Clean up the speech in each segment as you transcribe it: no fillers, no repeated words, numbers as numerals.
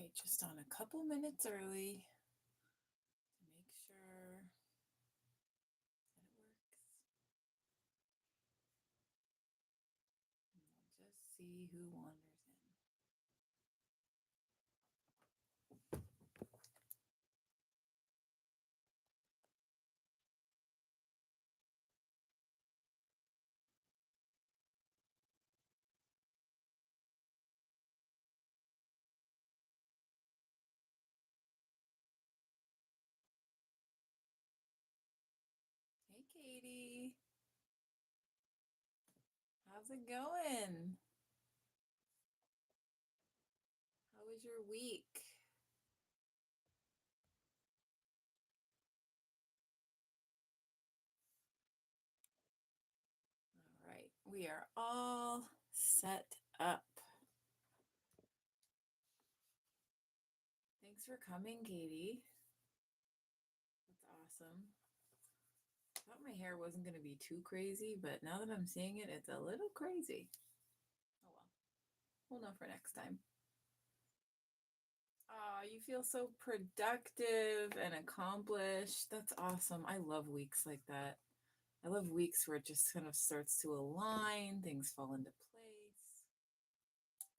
Okay, just on a couple minutes early to make sure that it works. And we'll just see who wanders in. Hey, Katie. How's it going? How was your week? All right, we are all set up. Thanks for coming, Katie. That's awesome. I thought my hair wasn't going to be too crazy, but now that I'm seeing it, it's a little crazy. Oh well, we'll know for next time. Oh, you feel so productive and accomplished. That's awesome. I love weeks like that. I love weeks where it just kind of starts to align, things fall into place.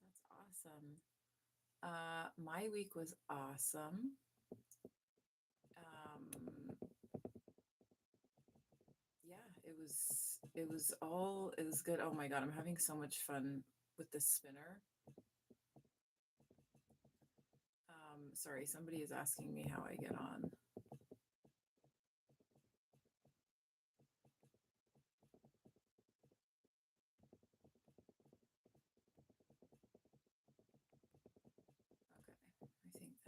That's awesome. My week was awesome. Yeah, it was good. Oh my God, I'm having so much fun with the spinner. Sorry, somebody is asking me how I get on. Okay, I think that should do it.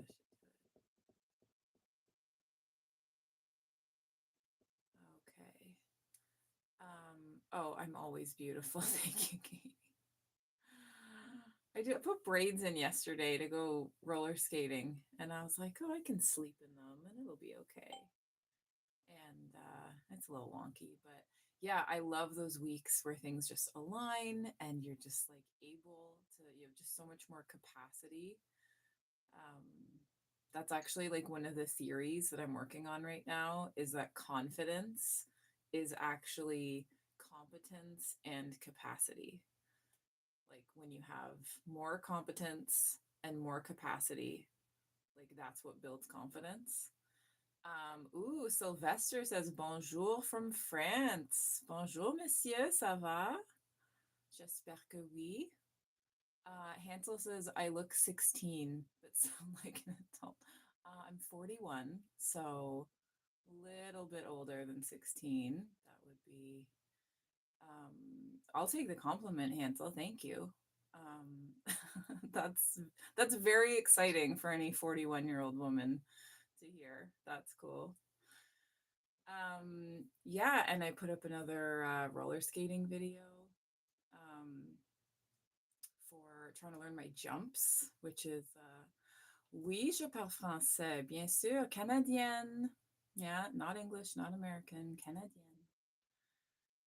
Okay. Oh, I'm always beautiful. Thank you, Katie. I did put braids in yesterday to go roller skating, and I was like, oh, I can sleep in them and it'll be okay. And it's a little wonky, but yeah, I love those weeks where things just align and you're just like able to, you have just so much more capacity. Um, that's actually like one of the theories that I'm working on right now is that confidence is actually competence and capacity. Like when you have more competence and more capacity, like that's what builds confidence. Ooh, Sylvester says bonjour from France. Bonjour, monsieur, ça va? J'espère que oui. Hansel says I look 16, but sound like an adult. I'm 41, so a little bit older than 16. That would be. I'll take the compliment, Hansel. Thank you. Um, that's that's very exciting for any 41-year-old woman to hear. That's cool. Yeah, and I put up another roller skating video um, for trying to learn my jumps, which is oui, je parle français, bien sûr, canadienne. Yeah, not English, not American, Canadian.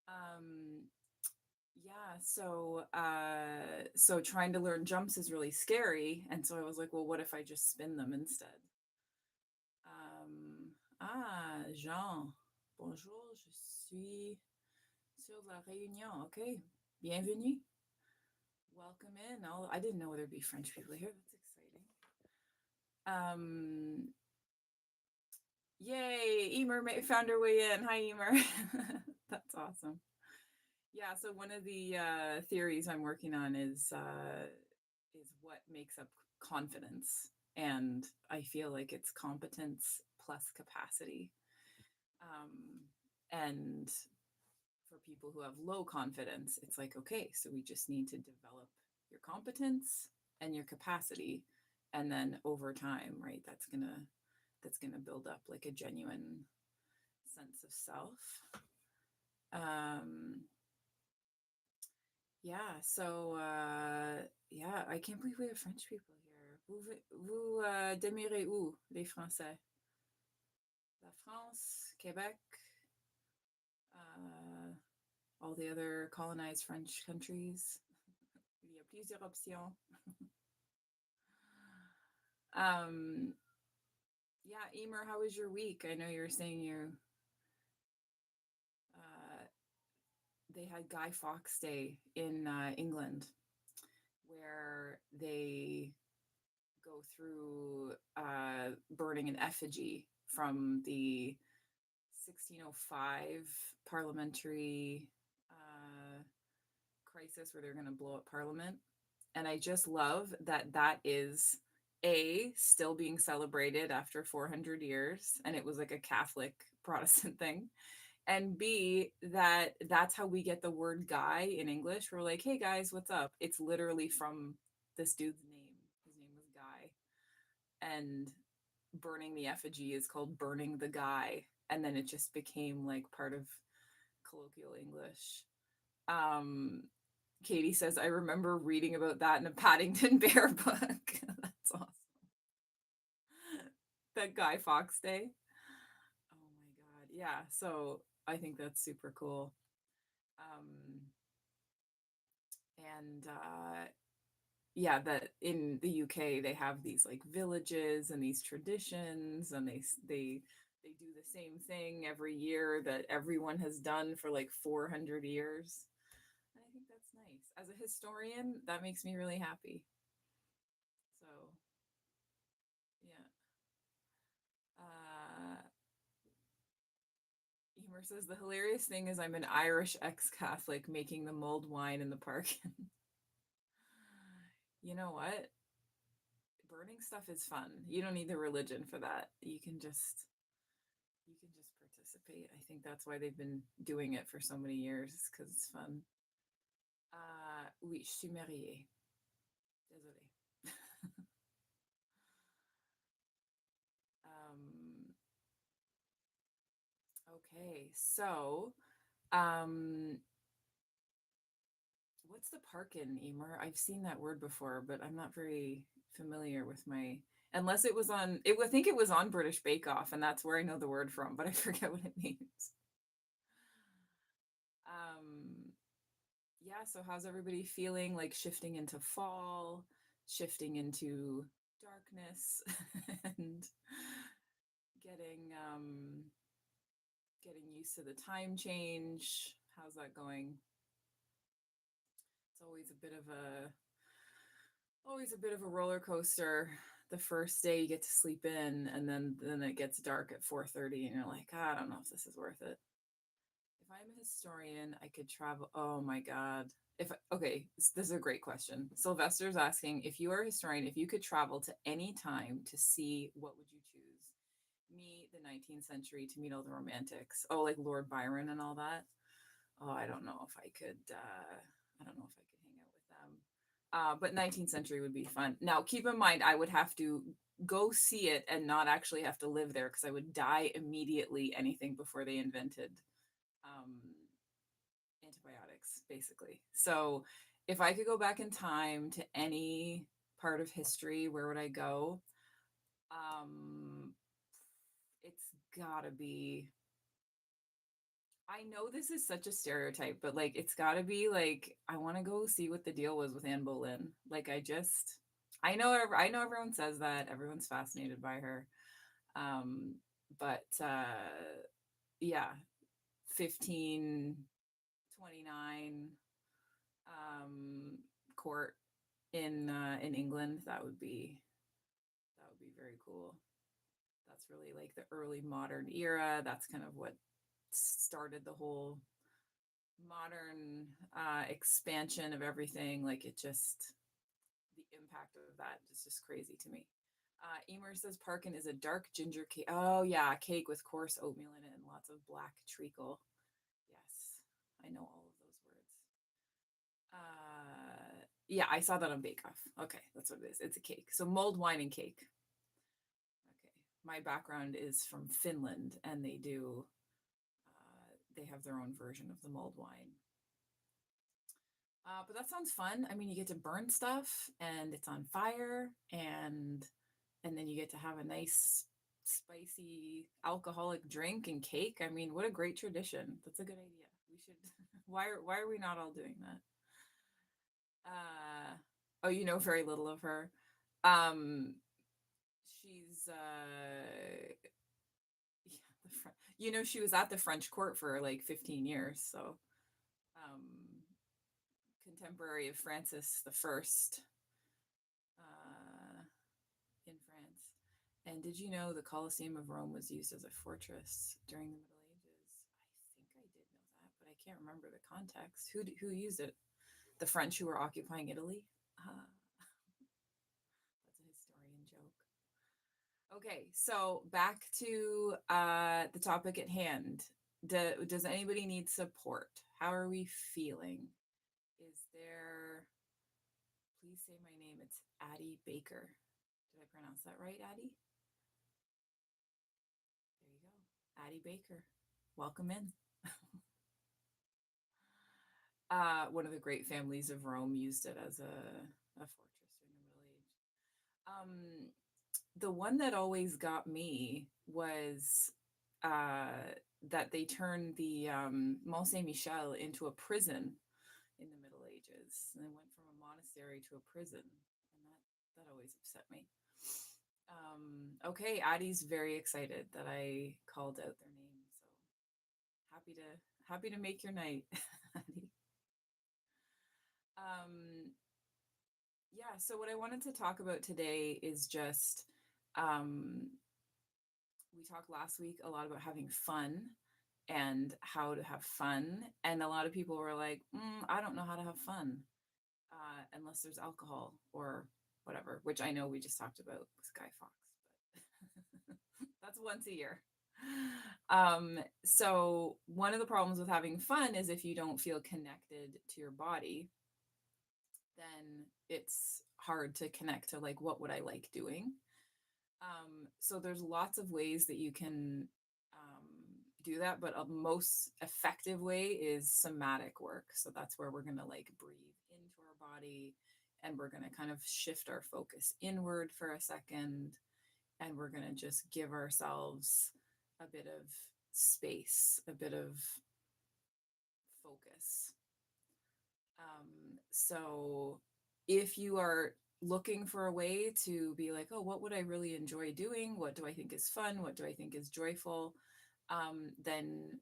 Um, yeah, so trying to learn jumps is really scary, and so I was like, well, what if I just spin them instead? Jean, bonjour, je suis sur la Réunion. Okay, bienvenue. Welcome in. I didn't know there'd be French people here. That's exciting. Um, Yay, Emer found her way in. Hi, Emer. That's awesome. Yeah, so one of the theories I'm working on is what makes up confidence, and I feel like it's competence plus capacity. And for people who have low confidence, it's like, okay, so we just need to develop your competence and your capacity, and then over time, right, that's gonna build up like a genuine sense of self. um yeah, so yeah, I can't believe we have French people here. Vous demeurez où, les Français? La France, Quebec, all the other colonized French countries. Il y a plusieurs options. Um, yeah, Emer, how was your week? I know you were saying uh, they had Guy Fawkes Day in England, where they go through burning an effigy from the 1605 parliamentary uh, crisis where they're going to blow up Parliament. And I just love that that is A, still being celebrated after 400 years, and it was like a Catholic Protestant thing. And B, that that's how we get the word guy in English. We're like, hey guys, what's up? It's literally from this dude's name. His name was Guy. And burning the effigy is called burning the guy. And then it just became like part of colloquial English. Um, Katie says, I remember reading about that in a Paddington Bear book. That's awesome. That Guy Fawkes Day. Oh my God. Yeah. So I think that's super cool. Um, and yeah, that in the UK they have these like villages and these traditions, and they do the same thing every year that everyone has done for like 400 years. And I think that's nice. As a historian, that makes me really happy. So, yeah. Emer says the hilarious thing is I'm an Irish ex-Catholic making the mulled wine in the park. You know what? Burning stuff is fun. You don't need the religion for that. You can just participate. I think that's why they've been doing it for so many years, because it's fun. Oui, je suis mariée. Désolée. um, okay, so um, what's the park in Emer? I've seen that word before, but I'm not very familiar with my. Unless it was on, it. I think it was on British Bake Off, and that's where I know the word from, but I forget what it means. Um, yeah, so how's everybody feeling? Like shifting into fall, shifting into darkness, and getting getting used to the time change. How's that going? It's always a bit of a roller coaster. The first day you get to sleep in, and then it gets dark at 4:30 and you're like, I don't know if this is worth it. If I'm a historian, I could travel. Oh my God. If okay, this is a great question. Sylvester's asking, if you are a historian, if you could travel to any time to see, what would you choose? Me, the 19th century, to meet all the romantics. Oh, like Lord Byron and all that. Oh, I don't know if I could. I don't know if I could hang out with them. But 19th century would be fun. Now, keep in mind, I would have to go see it and not actually have to live there because I would die immediately. Anything before they invented um, antibiotics, basically. So, if I could go back in time to any part of history, where would I go? Um, it's gotta be. I know this is such a stereotype, but like it's got to be like I want to go see what the deal was with Anne Boleyn. Like I know everyone says that, everyone's fascinated by her. Um but yeah, 1529 court in England, that would be very cool. That's really like the early modern era. That's kind of what started the whole modern expansion of everything. Like it just, the impact of that is just crazy to me. Emer says Parkin is a dark ginger cake. Oh yeah, cake with coarse oatmeal in it and lots of black treacle. Yes, I know all of those words. Yeah, I saw that on Bake Off. Okay, that's what it is. It's a cake. So mulled wine and cake. Okay, my background is from Finland, and they have their own version of the mulled wine. But that sounds fun. I mean, you get to burn stuff and it's on fire, and then you get to have a nice spicy alcoholic drink and cake. I mean, what a great tradition. That's a good idea. We should why are we not all doing that? Oh, you know very little of her. Um she's yeah, she was at the French court for like 15 years, so um contemporary of Francis the First in France. And did you know the Colosseum of Rome was used as a fortress during the Middle Ages? I think I did know that, but I can't remember the context. Who used it? The French who were occupying Italy? That's a historian joke. Okay, so back to the topic at hand. Does anybody need support? How are we feeling? Is there, please say my name, it's Addie Baker. Did I pronounce that right, Addie? There you go. Addie Baker. Welcome in. One of the great families of Rome used it as a fortress during the Middle Age. The one that always got me was that they turned the Mont Saint Michel into a prison in the Middle Ages, and it went from a monastery to a prison, and that always upset me. Okay, Addie's very excited that I called out their name, so happy to make your night, Addie. Yeah, so what I wanted to talk about today is just we talked last week a lot about having fun and how to have fun, and a lot of people were like, I don't know how to have fun unless there's alcohol or whatever, which I know we just talked about with Guy Fawkes, but that's once a year. So one of the problems with having fun is if you don't feel connected to your body, then it's hard to connect to like, what would I like doing? So there's lots of ways that you can do that, but a most effective way is somatic work. So that's where we're going to like breathe into our body, and we're going to kind of shift our focus inward for a second, and we're going to just give ourselves a bit of space, a bit of focus. So if you are looking for a way to be like, oh, what would I really enjoy doing? What do I think is fun? What do I think is joyful? Then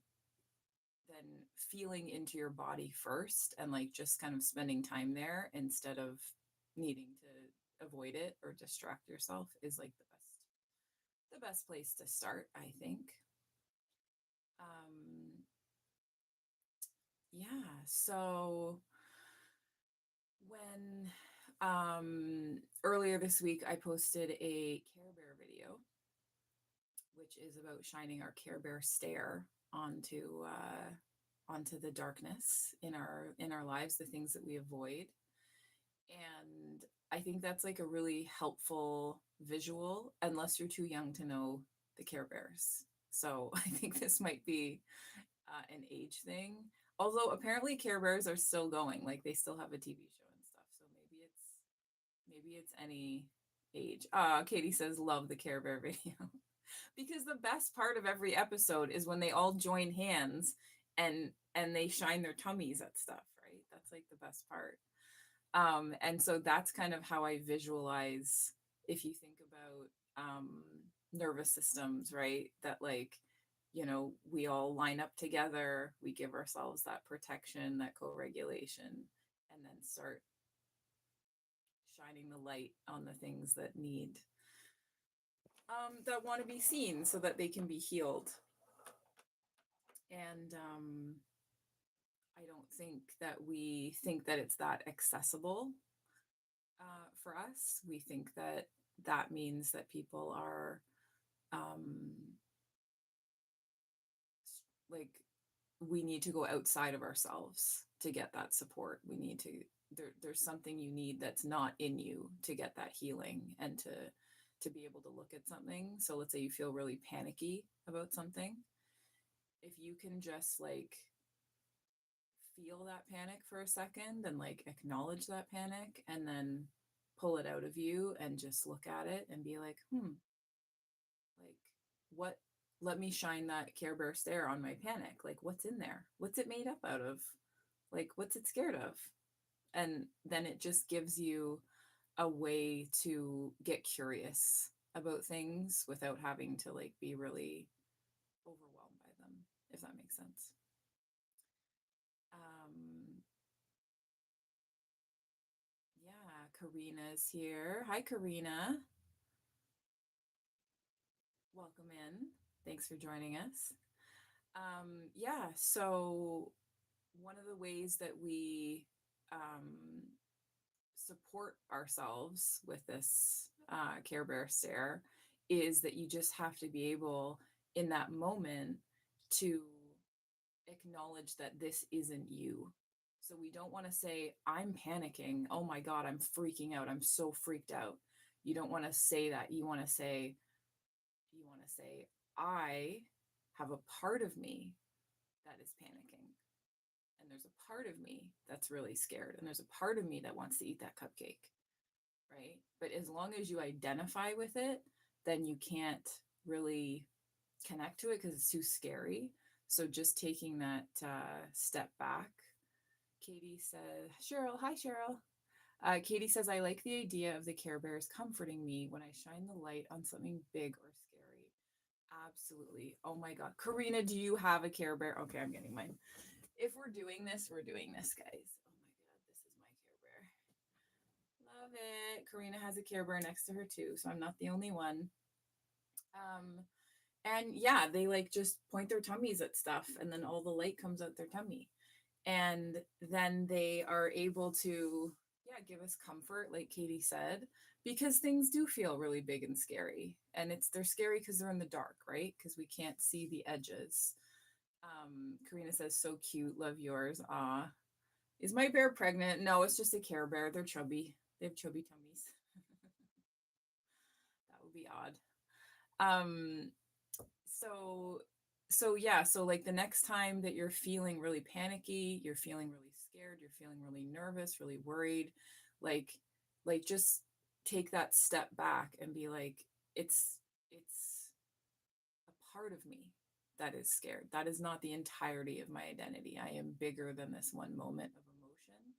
feeling into your body first, and like just kind of spending time there instead of needing to avoid it or distract yourself is like the best place to start, I think. Yeah, so when earlier this week I posted a Care Bear video, which is about shining our Care Bear stare onto the darkness in our lives, the things that we avoid. And I think that's like a really helpful visual, unless you're too young to know the Care Bears. So I think this might be an age thing. Although apparently Care Bears are still going, like they still have a TV show and stuff. So maybe it's any age. Katie says love the Care Bear video. Because the best part of every episode is when they all join hands and they shine their tummies at stuff, right? That's like the best part. And so that's kind of how I visualize, if you think about nervous systems, right? That like, we all line up together, we give ourselves that protection, that co-regulation, and then start shining the light on the things that need that want to be seen so that they can be healed. And I don't think that we think that it's that accessible for us. We think that that means that people are like, we need to go outside of ourselves to get that support. We need to, there's something you need that's not in you to get that healing and to be able to look at something. So let's say you feel really panicky about something. If you can just like feel that panic for a second and like acknowledge that panic and then pull it out of you and just look at it and be like, like what, let me shine that Care Bear stare on my panic. Like what's in there? What's it made up out of? Like what's it scared of? And then it just gives you a way to get curious about things without having to like be really overwhelmed by them, if that makes sense. Um, yeah, Karina's here. Hi, Karina. Welcome in. Thanks for joining us. Yeah, so one of the ways that we support ourselves with this Care Bear stare is that you just have to be able in that moment to acknowledge that this isn't you. So we don't want to say, I'm panicking. Oh my God, I'm freaking out. I'm so freaked out. You don't want to say that. You want to say, I have a part of me that is panicking. And there's a part of me that's really scared. And there's a part of me that wants to eat that cupcake. Right. But as long as you identify with it, then you can't really connect to it because it's too scary. So just taking that step back. Katie says, Cheryl, hi, Cheryl. Katie says, I like the idea of the Care Bears comforting me when I shine the light on something big or scary. Absolutely. Oh my God. Karina, do you have a Care Bear? Okay, I'm getting mine. If we're doing this, we're doing this, guys. Oh my God, this is my Care Bear. Love it. Karina has a Care Bear next to her too, so I'm not the only one. And yeah, they like just point their tummies at stuff, and then all the light comes out their tummy, and then they are able to, yeah, give us comfort, like Katie said, because things do feel really big and scary, and they're scary because they're in the dark, right? Because we can't see the edges. Karina says, so cute, love yours. Ah, is my bear pregnant? No, it's just a Care Bear. They're chubby. They have chubby tummies. That would be odd. Um, so yeah, so like the next time that you're feeling really panicky, you're feeling really scared, you're feeling really nervous, really worried, like just take that step back and be like, it's a part of me that is scared. That is not the entirety of my identity. I am bigger than this one moment of emotion.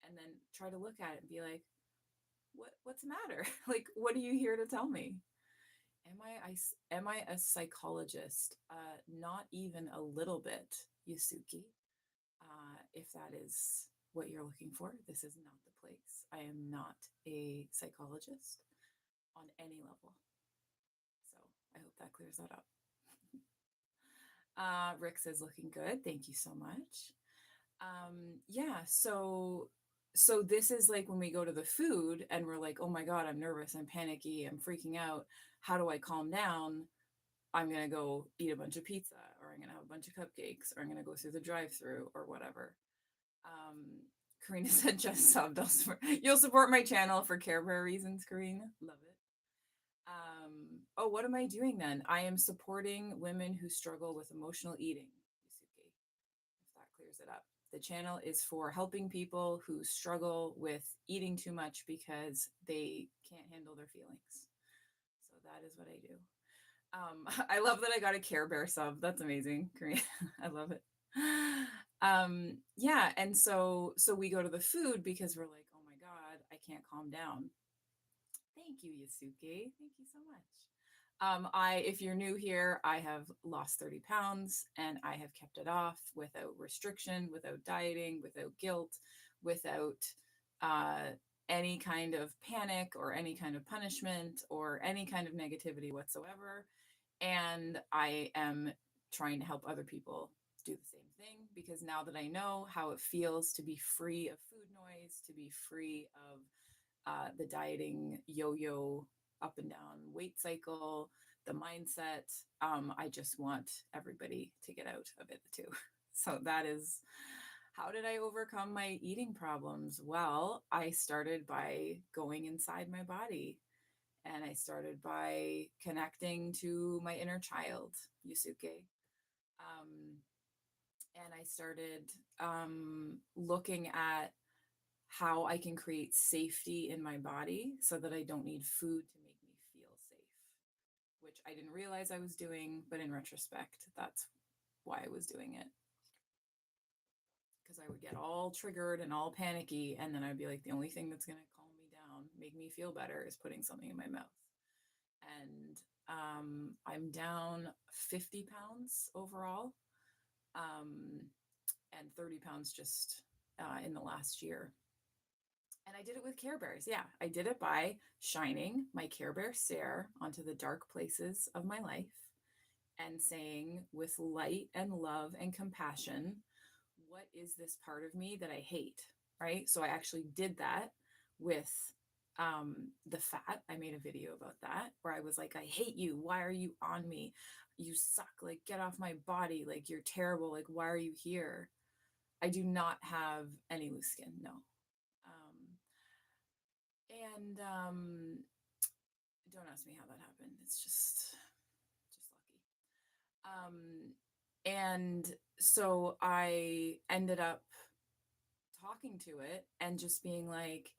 And then try to look at it and be like, what's the matter? Like, what are you here to tell me? Am I a psychologist? Not even a little bit, Yusuke. If that is what you're looking for, this is not the place. I am not a psychologist on any level. So I hope that clears that up. Rick says looking good. Thank you so much. Yeah, so this is like when we go to the food and we're like, oh my God, I'm nervous, I'm panicky, I'm freaking out. How do I calm down? I'm going to go eat a bunch of pizza, or I'm going to have a bunch of cupcakes, or I'm going to go through the drive-through or whatever. Um, Karina said just subbed. You'll support my channel for Care Bear reasons, Karina. Love it. Oh, what am I doing then? I am supporting women who struggle with emotional eating, Yusuke, if that clears it up. The channel is for helping people who struggle with eating too much because they can't handle their feelings. So that is what I do. I love that I got a Care Bear sub. That's amazing. Korean. I love it. Yeah, and so we go to the food because we're like, oh my God, I can't calm down. Thank you, Yusuke. Thank you so much. If you're new here, I have lost 30 pounds and I have kept it off without restriction, without dieting, without guilt, without uh, any kind of panic or any kind of punishment or any kind of negativity whatsoever. And I am trying to help other people do the same thing because now that I know how it feels to be free of food noise, to be free of the dieting yo-yo up and down weight cycle, the mindset, I just want everybody to get out of it too. So that is, how did I overcome my eating problems? Well, I started by going inside my body, and I started by connecting to my inner child, Yusuke. Um, and I started looking at how I can create safety in my body so that I don't need food to make me feel safe, which I didn't realize I was doing, but in retrospect, that's why I was doing it. Because I would get all triggered and all panicky, and then I'd be like, the only thing that's going to calm me down, make me feel better, is putting something in my mouth. and I'm down 50 pounds overall, um, and 30 pounds just in the last year. And I did it with Care Bears. Yeah, I did it by shining my Care Bear stare onto the dark places of my life and saying, with light and love and compassion, what is this part of me that I hate? Right. So I actually did that with the fat. I made a video about that where I was like, I hate you. Why are you on me? You suck. Like, get off my body. Like, you're terrible. Like, why are you here? I do not have any loose skin. No. And don't ask me how that happened. It's just lucky. And so I ended up talking to it and just being like,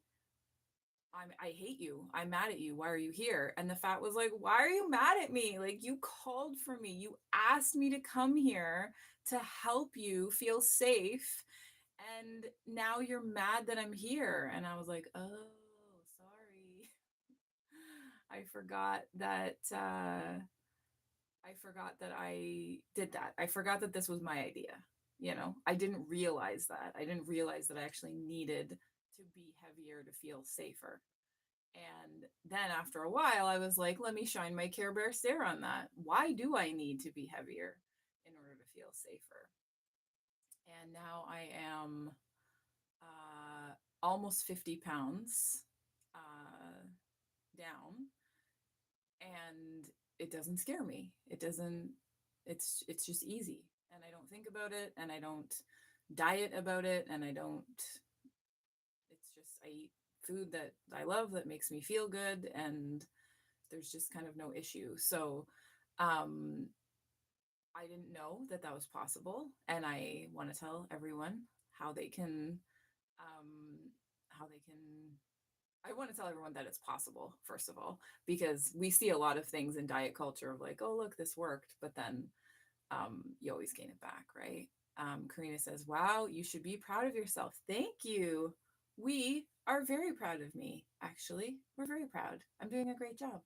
I hate you. I'm mad at you. Why are you here? And the fat was like, why are you mad at me? Like, you called for me. You asked me to come here to help you feel safe. And now you're mad that I'm here. And I was like, oh, sorry. I forgot that I did that. I forgot that this was my idea. I didn't realize that. I didn't realize that I actually needed to be heavier to feel safer. And then after a while, I was like, let me shine my Care Bear stare on that. Why do I need to be heavier in order to feel safer? And now I am almost 50 pounds down, and it doesn't scare me. It doesn't, it's just easy. And I don't think about it, and I don't diet about it, and it's just, I eat food that I love that makes me feel good, and there's just kind of no issue. So, um, I didn't know that that was possible, and I want to tell everyone how they can, um, how they can. I want to tell everyone that it's possible, first of all, because we see a lot of things in diet culture of like, oh, look, this worked, but then you always gain it back, right? Karina says, wow, you should be proud of yourself. Thank you. We are very proud of me, actually. We're very proud. I'm doing a great job.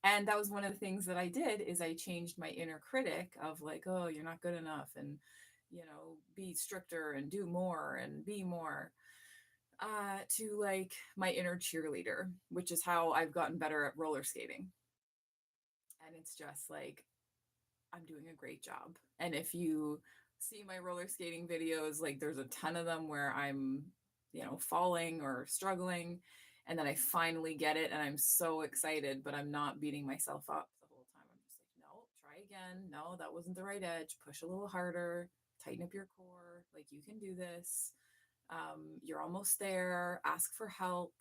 And that was one of the things that I did is I changed my inner critic of like, oh, you're not good enough, and be stricter and do more and be more, to like my inner cheerleader, which is how I've gotten better at roller skating. And it's just like, I'm doing a great job. And if you see my roller skating videos, like there's a ton of them where I'm, falling or struggling. And then I finally get it and I'm so excited, but I'm not beating myself up the whole time. I'm just like, no, try again. No, that wasn't the right edge. Push a little harder, tighten up your core. Like, you can do this. You're almost there. Ask for help.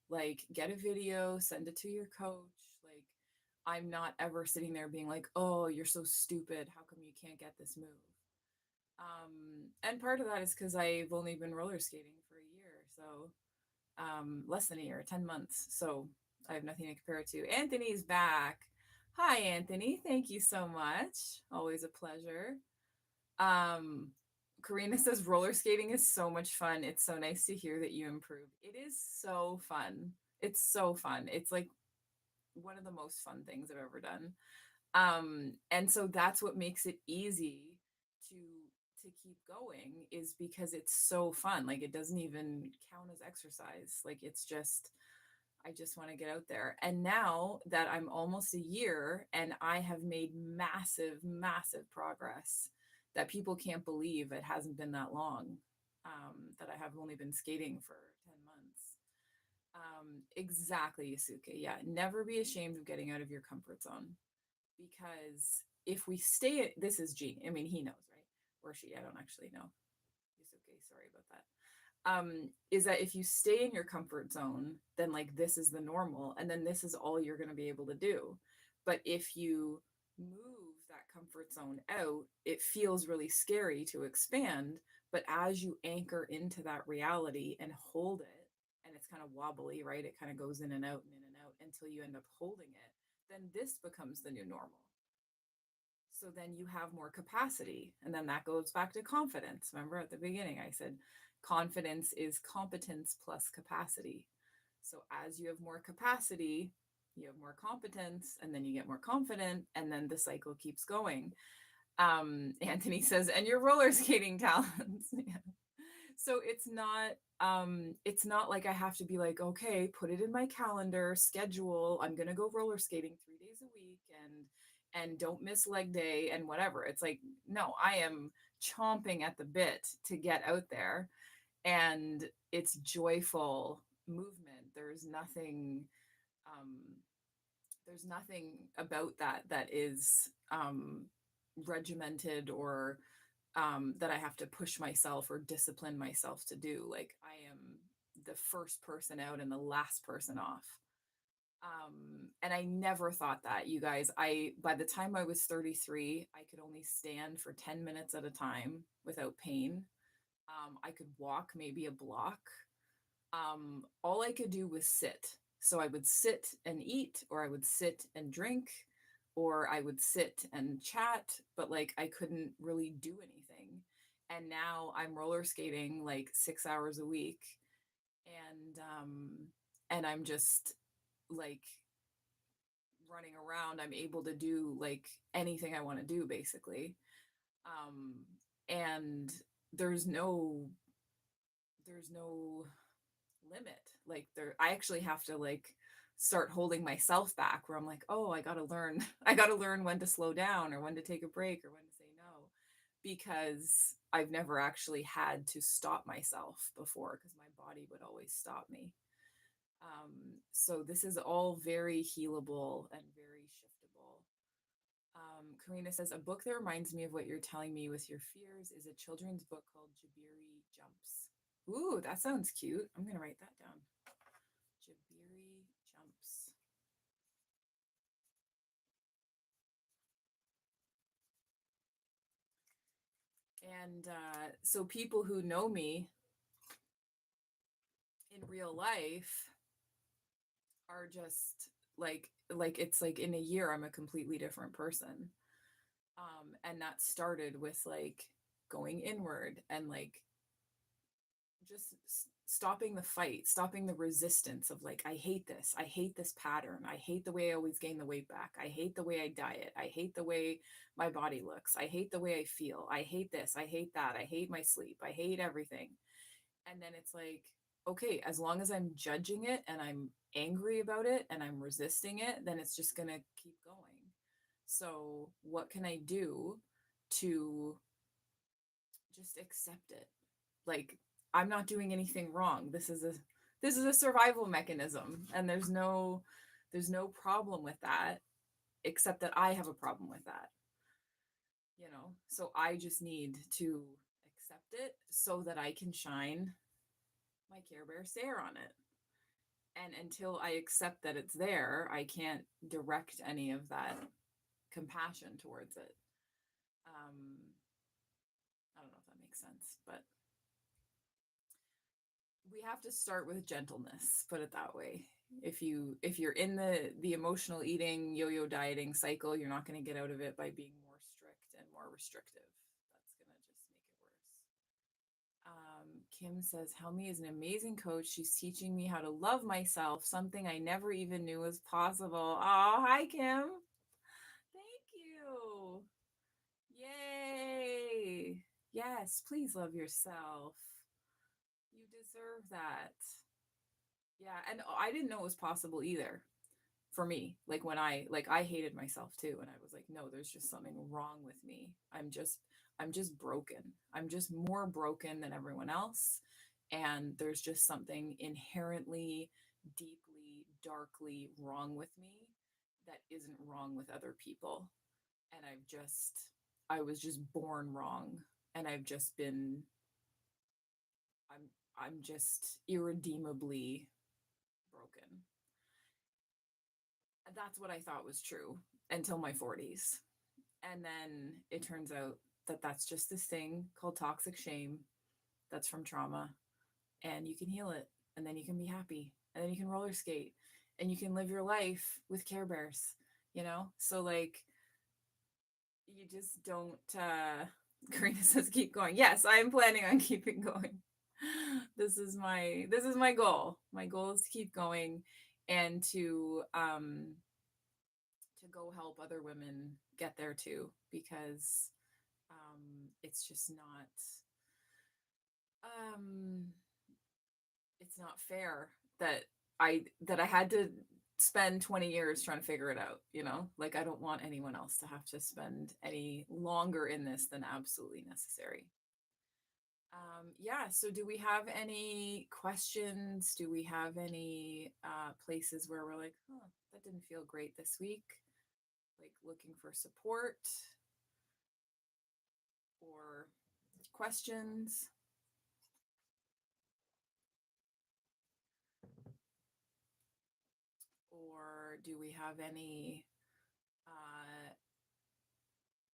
Like, get a video, send it to your coach. Like, I'm not ever sitting there being like, oh, you're so stupid. How come you can't get this move? And part of that is because I've only been roller skating for a year. So less than a year, 10 months. So I have nothing to compare it to. Anthony's back. Hi, Anthony. Thank you so much. Always a pleasure. Um, Karina says roller skating is so much fun. It's so nice to hear that you improved. It is so fun. It's so fun. It's like one of the most fun things I've ever done. And so that's what makes it easy to keep going, is because it's so fun. Like, it doesn't even count as exercise. Like, it's just, I just want to get out there. And now that I'm almost a year and I have made massive, massive progress that people can't believe it hasn't been that long, that I have only been skating for 10 months. Exactly, Yasuke. Yeah, never be ashamed of getting out of your comfort zone, because if we stay, this is Jean. I mean, he knows, right? Or she, I don't actually know. Yasuke, sorry about that. Is that if you stay in your comfort zone, then like this is the normal, and then this is all you're going to be able to do. But if you move that comfort zone out, it feels really scary to expand. But as you anchor into that reality and hold it, and it's kind of wobbly, right? It kind of goes in and out and in and out until you end up holding it, then this becomes the new normal. So then you have more capacity. And then that goes back to confidence. Remember at the beginning, I said confidence is competence plus capacity. So as you have more capacity, you have more competence, and then you get more confident, and then the cycle keeps going. Anthony says, and your roller skating talents. Yeah. So it's not like I have to be like, okay, put it in my calendar, schedule, I'm gonna go roller skating 3 days a week and don't miss leg day and whatever. It's like, no, I am chomping at the bit to get out there, and it's joyful movement. Um there's nothing about that that is regimented or that I have to push myself or discipline myself to do. Like I am the first person out and the last person off. And I never thought that, you guys. By the time I was 33, I could only stand for 10 minutes at a time without pain. I could walk maybe a block. All I could do was sit. So I would sit and eat, or I would sit and drink, or I would sit and chat, but like I couldn't really do anything. And now I'm roller skating like 6 hours a week, and I'm just like running around. I'm able to do like anything I want to do basically. Um, and there's no there's no limit. Like there, I actually have to like start holding myself back where I'm like, oh, I gotta learn, I gotta learn when to slow down or when to take a break or when to say no, because I've never actually had to stop myself before because my body would always stop me. So this is all very healable and very shiftable. Karina says, a book that reminds me of what you're telling me with your fears is a children's book called Jabiri Jumps. Ooh, that sounds cute. I'm going to write that down. Jabiri Jumps. And so people who know me in real life are just like it's like in a year I'm a completely different person. And that started with like going inward and like just stopping the fight, stopping the resistance of like, I hate this pattern, I hate the way I always gain the weight back, I hate the way I diet, I hate the way my body looks, I hate the way I feel, I hate this, I hate that, I hate my sleep, I hate everything. And then it's like, okay, as long as I'm judging it and I'm angry about it and I'm resisting it, then it's just gonna keep going. So what can I do to just accept it? Like, I'm not doing anything wrong. This is a survival mechanism, and there's no problem with that, except that I have a problem with that, you know. So I just need to accept it so that I can shine my Care Bear stare on it. And until I accept that it's there, I can't direct any of that compassion towards it. I don't know if that makes sense, but we have to start with gentleness, put it that way. If you're in the emotional eating yo-yo dieting cycle, you're not going to get out of it by being more strict and more restrictive. That's going to just make it worse. Kim says, Helmi is an amazing coach. She's teaching me how to love myself, something I never even knew was possible. Oh, hi, Kim. Thank you. Yay. Yes, please love yourself. You deserve that. Yeah, and I didn't know it was possible either for me. Like when I hated myself too, and I was like, no, there's just something wrong with me. I'm just broken. I'm just more broken than everyone else, and there's just something inherently, deeply, darkly wrong with me that isn't wrong with other people. And I was just born wrong, and I'm I'm just irredeemably broken. That's what I thought was true until my 40s. And then it turns out that that's just this thing called toxic shame that's from trauma, and you can heal it, and then you can be happy, and then you can roller skate, and you can live your life with Care Bears, you know? So like you just don't Karina says keep going. Yes, I am planning on keeping going. This is my goal. My goal is to keep going and to go help other women get there too, because it's just not um it's not fair that I had to spend 20 years trying to figure it out, you know? Like I don't want anyone else to have to spend any longer in this than absolutely necessary. Yeah, so do we have any questions? Do we have any places where we're like, huh, that didn't feel great this week? Like looking for support or questions? Or do we have uh,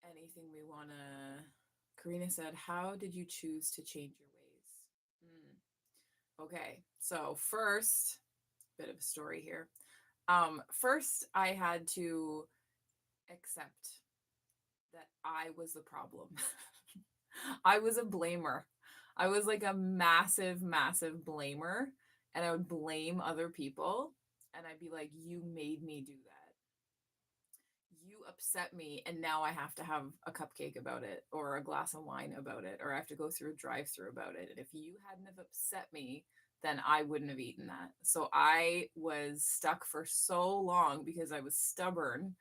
anything we want to? Karina said, how did you choose to change your ways? Okay, so first, bit of a story here. First, I had to accept that I was the problem. I was a blamer. I was like a massive, massive blamer, and I would blame other people, and I'd be like, you made me do that. You upset me, and now I have to have a cupcake about it, or a glass of wine about it, or I have to go through a drive-through about it. And if you hadn't have upset me, then I wouldn't have eaten that. So I was stuck for so long because I was stubborn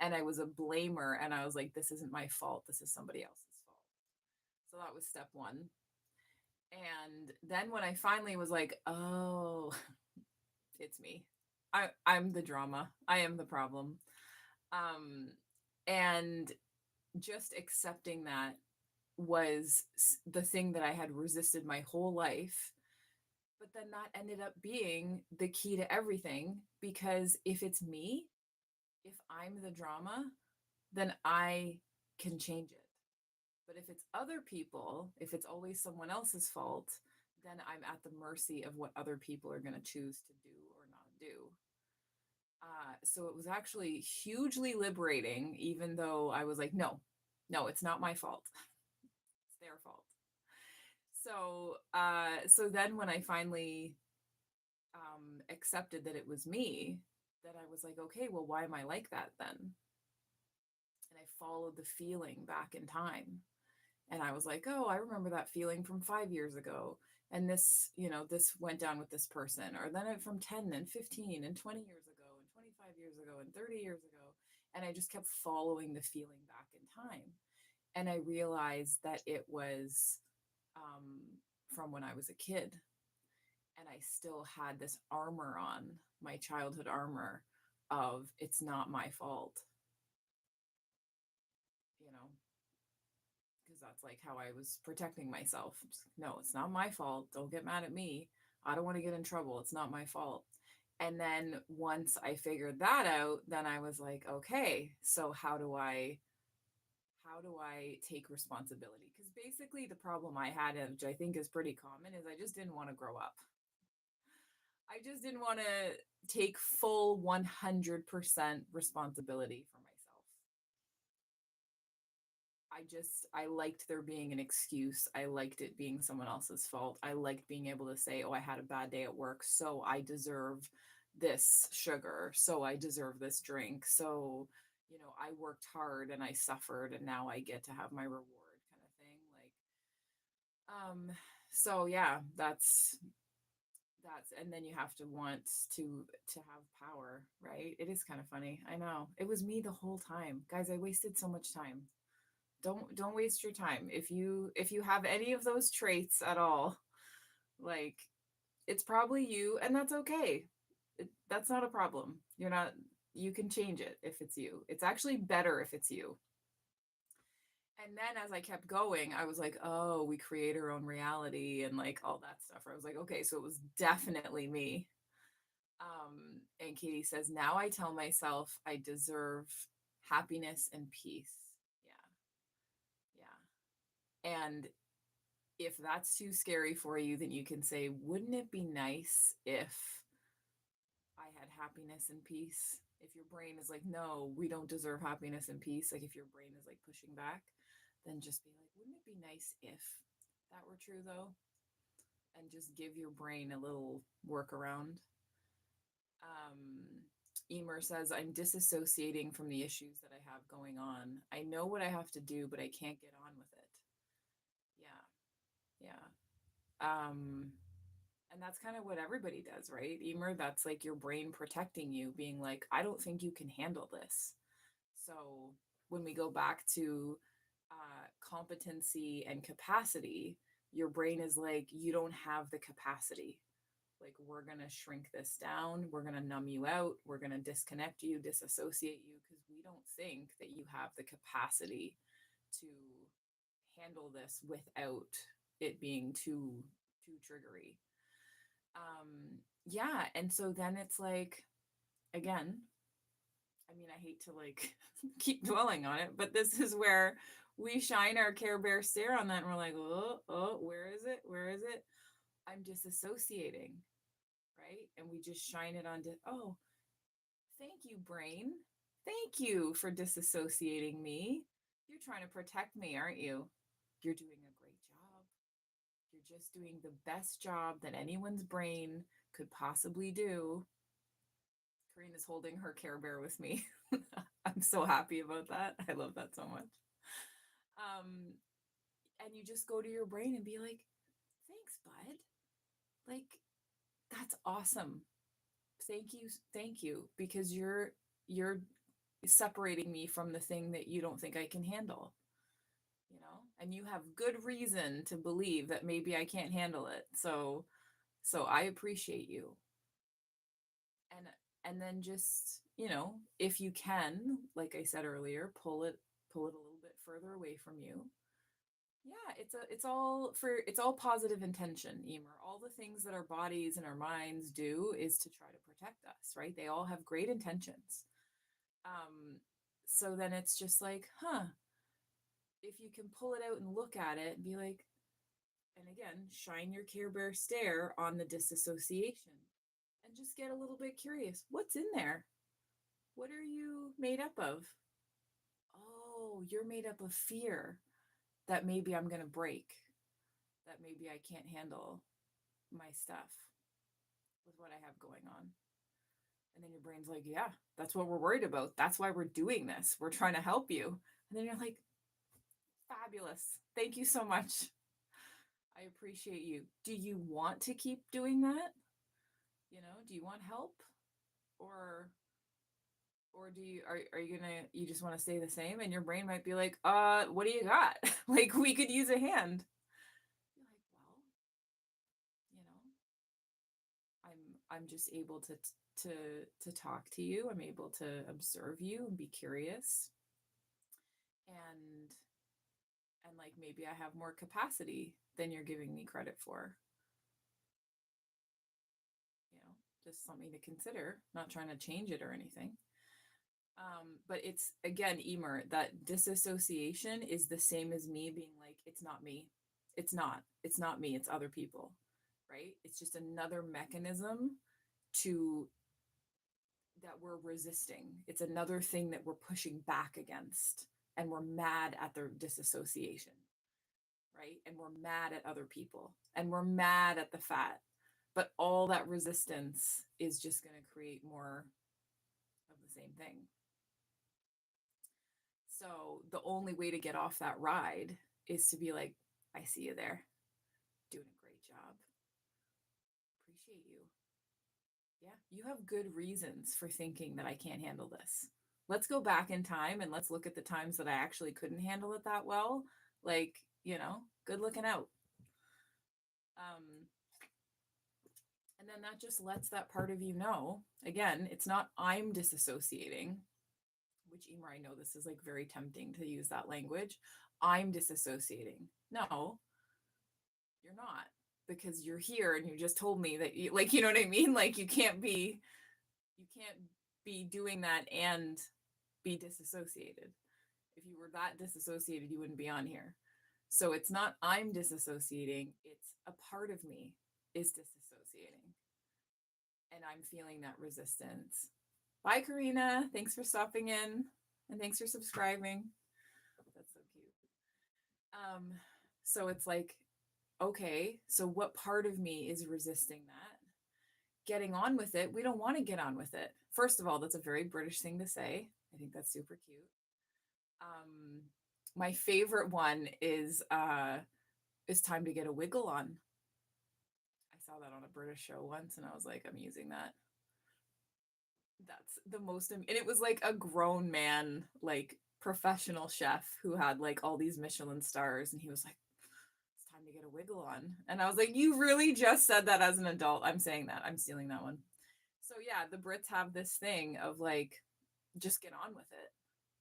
and I was a blamer, and I was like, this isn't my fault. This is somebody else's fault. So that was step one. And then when I finally was like, oh, it's me. I'm the drama. I am the problem. Um, and just accepting that was the thing that I had resisted my whole life. But then that ended up being the key to everything, because if it's me, if I'm the drama, then I can change it. But if it's other people, if it's always someone else's fault, then I'm at the mercy of what other people are going to choose to do or not do. So it was actually hugely liberating, even though I was like, no, no, it's not my fault. It's their fault. So then when I finally accepted that it was me, that I was like, okay, well, why am I like that then? And I followed the feeling back in time. And I was like, oh, I remember that feeling from 5 years ago. And this, this went down with this person, or then it from 10 and 15 and 20 years ago and 25 years ago and 30 years ago. And I just kept following the feeling back in time. And I realized that it was from when I was a kid. And I still had this armor on, my childhood armor of it's not my fault, you know, because that's like how I was protecting myself. No, it's not my fault. Don't get mad at me. I don't want to get in trouble. It's not my fault. And then once I figured that out, then I was like, okay, so how do I take responsibility? Because basically the problem I had, which I think is pretty common, is I just didn't want to grow up. I just didn't want to take full 100% responsibility for myself. I liked there being an excuse. I liked it being someone else's fault. I liked being able to say, oh, I had a bad day at work, so I deserve this sugar. So I deserve this drink. So, I worked hard and I suffered and now I get to have my reward kind of thing. So yeah, that's and then you have to want to have power, right? It is kind of funny. I know. It was me the whole time. Guys, I wasted so much time. Don't waste your time. If you have any of those traits at all, like it's probably you, and that's okay. That's not a problem. You can change it if it's you. It's actually better if it's you. And then as I kept going, I was like, oh, we create our own reality and like all that stuff. I was like, okay, so it was definitely me. And Katie says, now I tell myself I deserve happiness and peace. Yeah. Yeah. And if that's too scary for you, then you can say, wouldn't it be nice if I had happiness and peace? If your brain is like, no, we don't deserve happiness and peace, like if your brain is like pushing back, then just be like, wouldn't it be nice if that were true though? And just give your brain a little workaround. Emer says, I'm disassociating from the issues that I have going on. I know what I have to do, but I can't get on with it. Yeah. Yeah. And that's kind of what everybody does, right? Emer, that's like your brain protecting you, being like, I don't think you can handle this. So when we go back to competency and capacity, your brain is like, you don't have the capacity. Like, we're going to shrink this down. We're going to numb you out. We're going to disconnect you, disassociate you, because we don't think that you have the capacity to handle this without it being too triggery. Yeah. And so then it's like, again, I mean, I hate to like keep dwelling on it, but this is where we shine our Care Bear stare on that and we're like, oh, where is it? Where is it? I'm disassociating, right? And we just shine it on, oh, thank you, brain. Thank you for disassociating me. You're trying to protect me, aren't you? You're doing a great job. You're just doing the best job that anyone's brain could possibly do. Karina's holding her Care Bear with me. I'm so happy about that. I love that so much. And you just go to your brain and be like, thanks, bud. Like, that's awesome. Thank you, because you're separating me from the thing that you don't think I can handle, and you have good reason to believe that maybe I can't handle it. So I appreciate you. And then just, if you can, like I said earlier, pull it a little bit further away from you. Yeah, it's all positive intention, Emer. All the things that our bodies and our minds do is to try to protect us, right? They all have great intentions. So then it's just like, if you can pull it out and look at it and be like, and again, shine your Care Bear stare on the disassociation and just get a little bit curious. What's in there? What are you made up of? Oh, you're made up of fear that maybe I'm going to break, that maybe I can't handle my stuff with what I have going on. And then your brain's like, yeah, that's what we're worried about. That's why we're doing this. We're trying to help you. And then you're like, fabulous. Thank you so much. I appreciate you. Do you want to keep doing that? Do you want help? Or are you gonna, you just want to stay the same? And your brain might be like, what do you got? Like, we could use a hand. You're like, well, you know, I'm just able to talk to you. I'm able to observe you and be curious. And like, maybe I have more capacity than you're giving me credit for. Just something to consider, not trying to change it or anything. But it's, again, Emer, that disassociation is the same as me being like, it's not me. It's not me. It's other people, right? It's just another mechanism to that we're resisting. It's another thing that we're pushing back against, and we're mad at the disassociation, right? And we're mad at other people, and we're mad at the fat. But all that resistance is just going to create more of the same thing. So the only way to get off that ride is to be like, I see you there, doing a great job. Appreciate you. Yeah, you have good reasons for thinking that I can't handle this. Let's go back in time and let's look at the times that I actually couldn't handle it that well. Like, good looking out. And then that just lets that part of you know, again, it's not I'm disassociating, which, Emer, I know this is like very tempting to use that language. I'm disassociating. No, you're not, because you're here and you just told me that you, like, you know what I mean? Like, you can't be doing that and be disassociated. If you were that disassociated, you wouldn't be on here. So it's not I'm disassociating, it's a part of me is disassociating. And I'm feeling that resistance. Bye, Karina. Thanks for stopping in, and thanks for subscribing. That's so cute. So it's like, okay, so what part of me is resisting that? getting on with it, we don't want to get on with it. First of all, that's a very British thing to say. I think that's super cute. Um, my favorite one is time to get a wiggle on. I saw that on a British show once and I was like, I'm using that. That's the most, and it was like a grown man, like professional chef who had like all these Michelin stars, and he was like, "It's time to get a wiggle on," and I was like, "You really just said that as an adult?" I'm saying that. I'm stealing that one. So yeah, the Brits have this thing of like, just get on with it,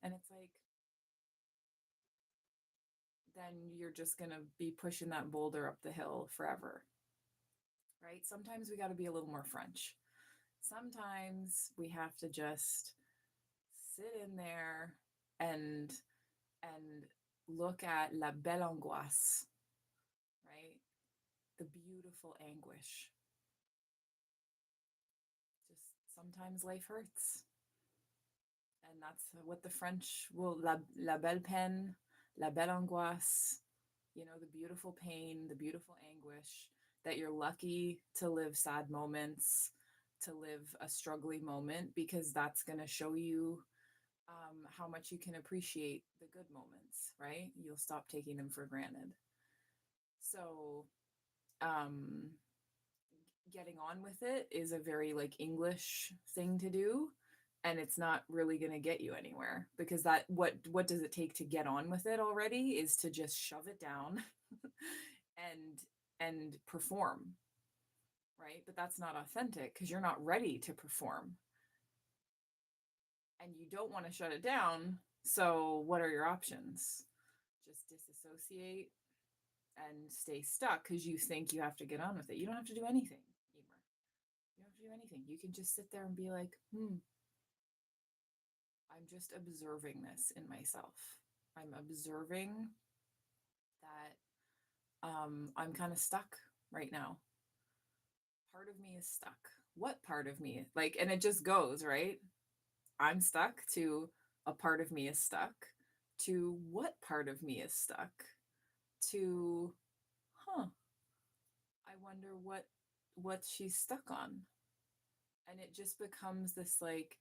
and it's like, then you're just gonna be pushing that boulder up the hill forever, right? Sometimes we got to be a little more French. Sometimes we have to just sit in there and and look at la belle angoisse, right? The beautiful anguish. Just sometimes life hurts. And that's what the French will, la belle peine, la belle angoisse, the beautiful pain, the beautiful anguish, that you're lucky to live sad moments, to live a struggling moment, because that's going to show you how much you can appreciate the good moments, right? You'll stop taking them for granted. So, um, getting on with it is a very like English thing to do, and it's not really going to get you anywhere, because that what does it take to get on with it already is to just shove it down and perform, right? But that's not authentic because you're not ready to perform and you don't want to shut it down. So what are your options? Just disassociate and stay stuck because you think you have to get on with it. You don't have to do anything, Emer. You don't have to do anything. You can just sit there and be like, I'm just observing this in myself. I'm observing that I'm kind of stuck right now. Part of me is stuck. What part of me? Like, and it just goes, right? I'm stuck to a part of me is stuck to what part of me is stuck to, I wonder what she's stuck on. And it just becomes this like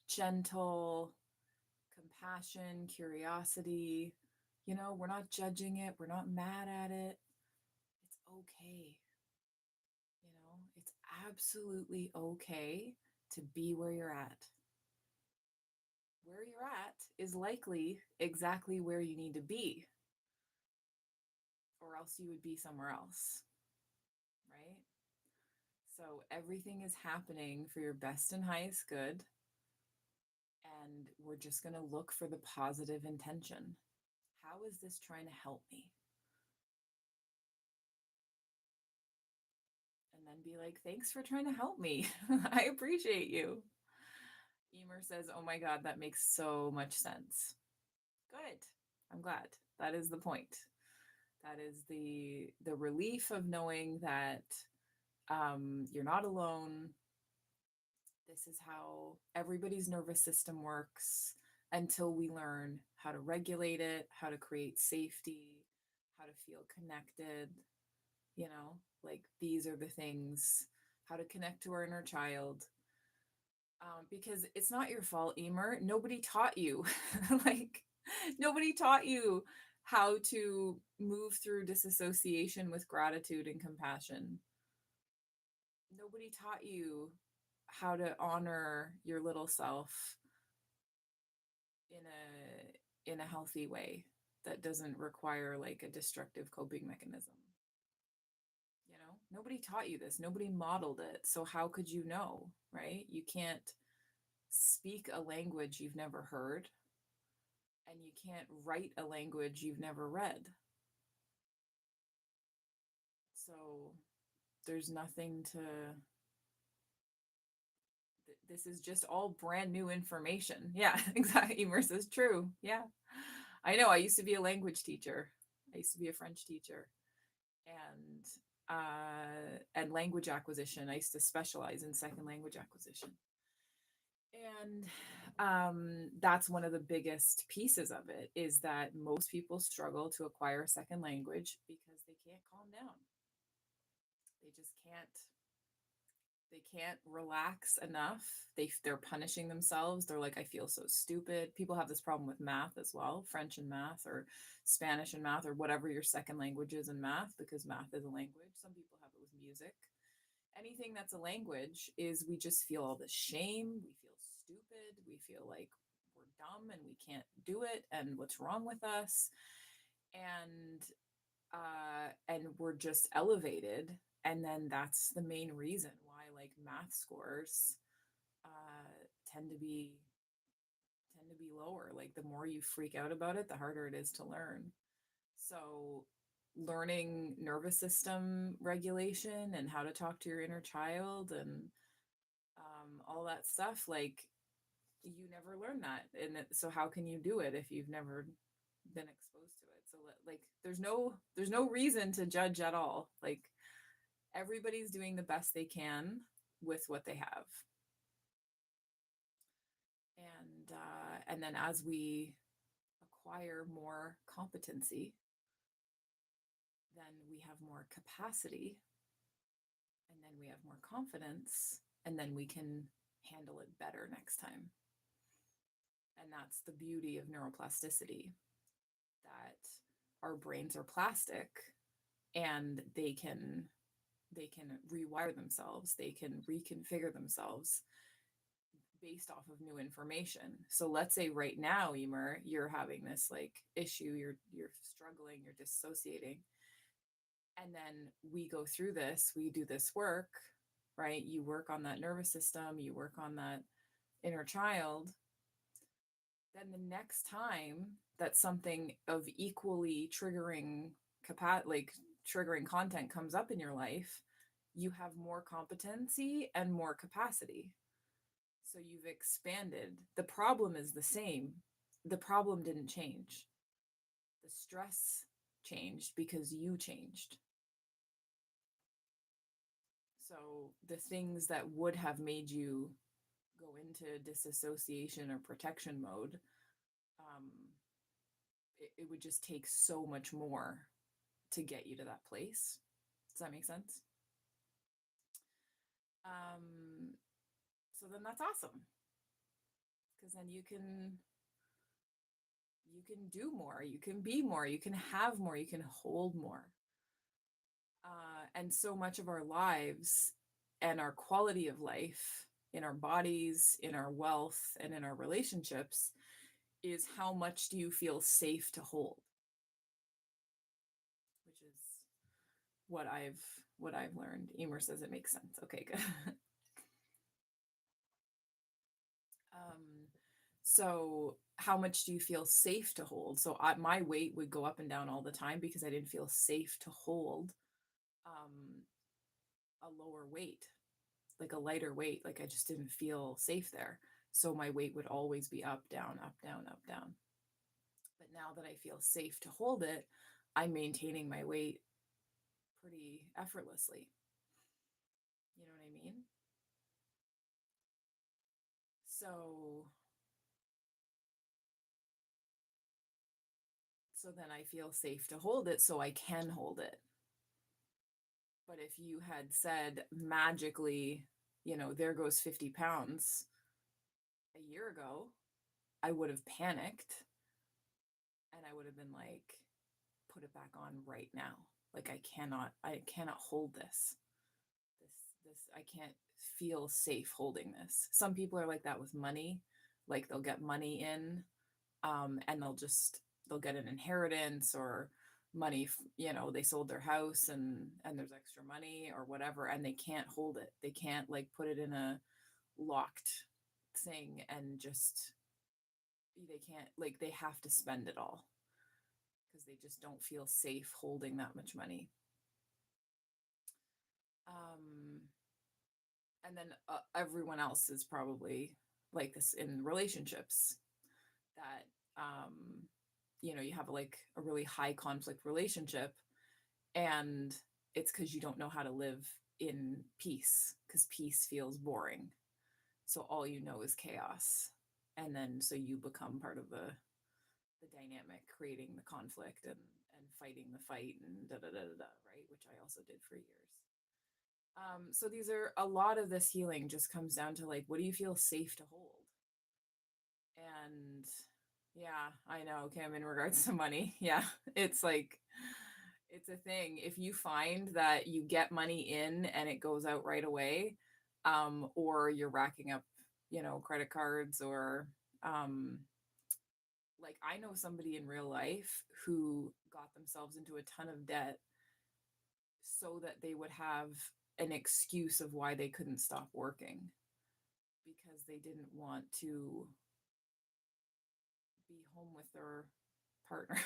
gentle compassion, curiosity. We're not judging it, we're not mad at it. It's okay. It's absolutely okay to be where you're at. Where you're at is likely exactly where you need to be, or else you would be somewhere else, right? So everything is happening for your best and highest good. And we're just going to look for the positive intention. How is this trying to help me? And then be like, thanks for trying to help me. I appreciate you. Emer says, oh my God, that makes so much sense. Good. I'm glad. That is the point. That is the relief of knowing that you're not alone. This is how everybody's nervous system works until we learn how to regulate it, how to create safety, how to feel connected. Like these are the things, how to connect to our inner child. Because it's not your fault, Emer. Nobody taught you. Like, nobody taught you how to move through disassociation with gratitude and compassion. Nobody taught you how to honor your little self in a healthy way that doesn't require like a destructive coping mechanism. Nobody taught you this. Nobody modeled it. So how could you know, right? You can't speak a language you've never heard, and you can't write a language you've never read. So there's nothing to, this is just all brand new information. Yeah, exactly. Emer says true. Yeah. I know. I used to be a language teacher. I used to be a French teacher. And language acquisition. I used to specialize in second language acquisition. And that's one of the biggest pieces of it, is that most people struggle to acquire a second language because they can't calm down. They just can't. They can't relax enough. They're punishing themselves. They're like, I feel so stupid. People have this problem with math as well, French and math, or Spanish and math, or whatever your second language is in math, because math is a language. Some people have it with music. Anything that's a language is we just feel all the shame. We feel stupid. We feel like we're dumb and we can't do it. And what's wrong with us? And we're just elevated, and then that's the main reason why like math scores tend to be lower. Like the more you freak out about it, the harder it is to learn. So learning nervous system regulation and how to talk to your inner child and all that stuff, like you never learn that. And so how can you do it if you've never been exposed to it? So like there's no reason to judge at all. Like everybody's doing the best they can with what they have. And then as we acquire more competency, then we have more capacity, and then we have more confidence, and then we can handle it better next time. And that's the beauty of neuroplasticity, that our brains are plastic, and they can rewire themselves, they can reconfigure themselves based off of new information. So let's say right now, Emer, you're having this like issue, you're struggling, you're dissociating. And then we go through this, we do this work, right? You work on that nervous system, you work on that inner child. Then the next time that something of equally triggering like triggering content comes up in your life, you have more competency and more capacity. So you've expanded. The problem is the same. The problem didn't change. The stress changed because you changed. So the things that would have made you go into disassociation or protection mode, um, it would just take so much more to get you to that place. Does that make sense? So then that's awesome, because then you can do more, you can be more, you can have more, you can hold more. And so much of our lives and our quality of life in our bodies, in our wealth, and in our relationships is how much do you feel safe to hold, which is what I've learned. Emer says it makes sense. Okay, good. So how much do you feel safe to hold? So my weight would go up and down all the time because I didn't feel safe to hold a lower weight, like a lighter weight. Like I just didn't feel safe there. So my weight would always be up, down, up, down, up, down. But now that I feel safe to hold it, I'm maintaining my weight pretty effortlessly. You know what I mean? So then I feel safe to hold it, so I can hold it. But if you had said magically, there goes 50 pounds a year ago, I would have panicked, and I would have been like, put it back on right now. Like I cannot hold this. I can't feel safe holding this. Some people are like that with money. Like they'll get money in, and they'll get an inheritance or money, they sold their house and there's extra money or whatever, and they can't hold it. They can't like put it in a locked thing, and just they can't, like they have to spend it all because they just don't feel safe holding that much money. And then everyone else is probably like this in relationships, that you have like a really high conflict relationship, and it's because you don't know how to live in peace, because peace feels boring, so all you know is chaos, and then so you become part of the dynamic, creating the conflict and fighting the fight and da da da da da, right? Which I also did for years. So these are a lot of this healing just comes down to like, what do you feel safe to hold? And yeah, I know, Kim, in regards to money, yeah, it's like, it's a thing. If you find that you get money in and it goes out right away, or you're racking up, credit cards or, um, like I know somebody in real life who got themselves into a ton of debt so that they would have an excuse of why they couldn't stop working because they didn't want to be home with their partner.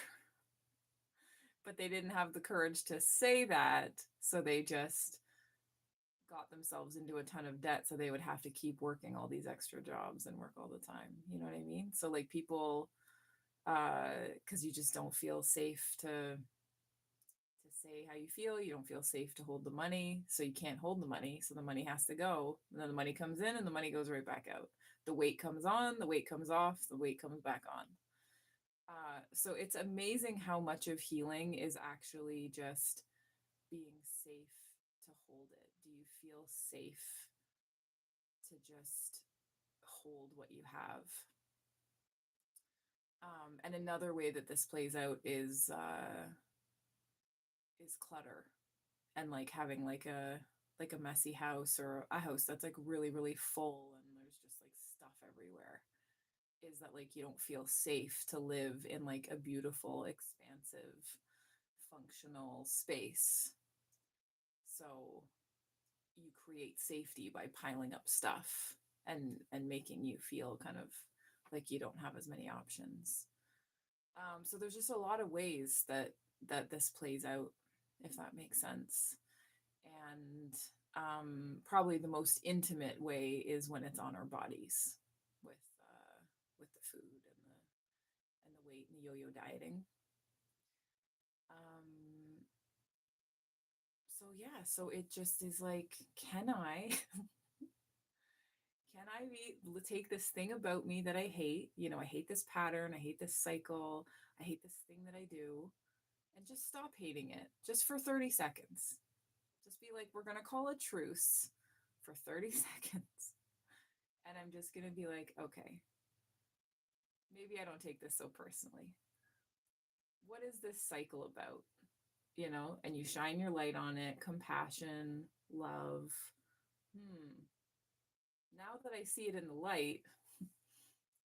But they didn't have the courage to say that, so they just got themselves into a ton of debt so they would have to keep working all these extra jobs and work all the time. You know what I mean? So like people, because you just don't feel safe to say how you feel. You don't feel safe to hold the money, so you can't hold the money, so the money has to go, and then the money comes in and the money goes right back out. The weight comes on, the weight comes off, the weight comes back on. So it's amazing how much of healing is actually just being safe to hold it. Do you feel safe to just hold what you have? And another way that this plays out is clutter and like having like a messy house or a house that's like really really full and there's just like stuff everywhere. Is that like you don't feel safe to live in like a beautiful, expansive, functional space. So you create safety by piling up stuff and making you feel kind of like you don't have as many options. So there's just a lot of ways that this plays out, if that makes sense. And probably the most intimate way is when it's on our bodies with with the food and the weight and the yo-yo dieting. Um, so yeah, so it just is like, can I can I take this thing about me that I hate? I hate this pattern, I hate this cycle, I hate this thing that I do, and just stop hating it just for 30 seconds. Just be like, we're going to call a truce for 30 seconds. And I'm just going to be like, okay, maybe I don't take this so personally. What is this cycle about? And you shine your light on it, compassion, love. Now that I see it in the light,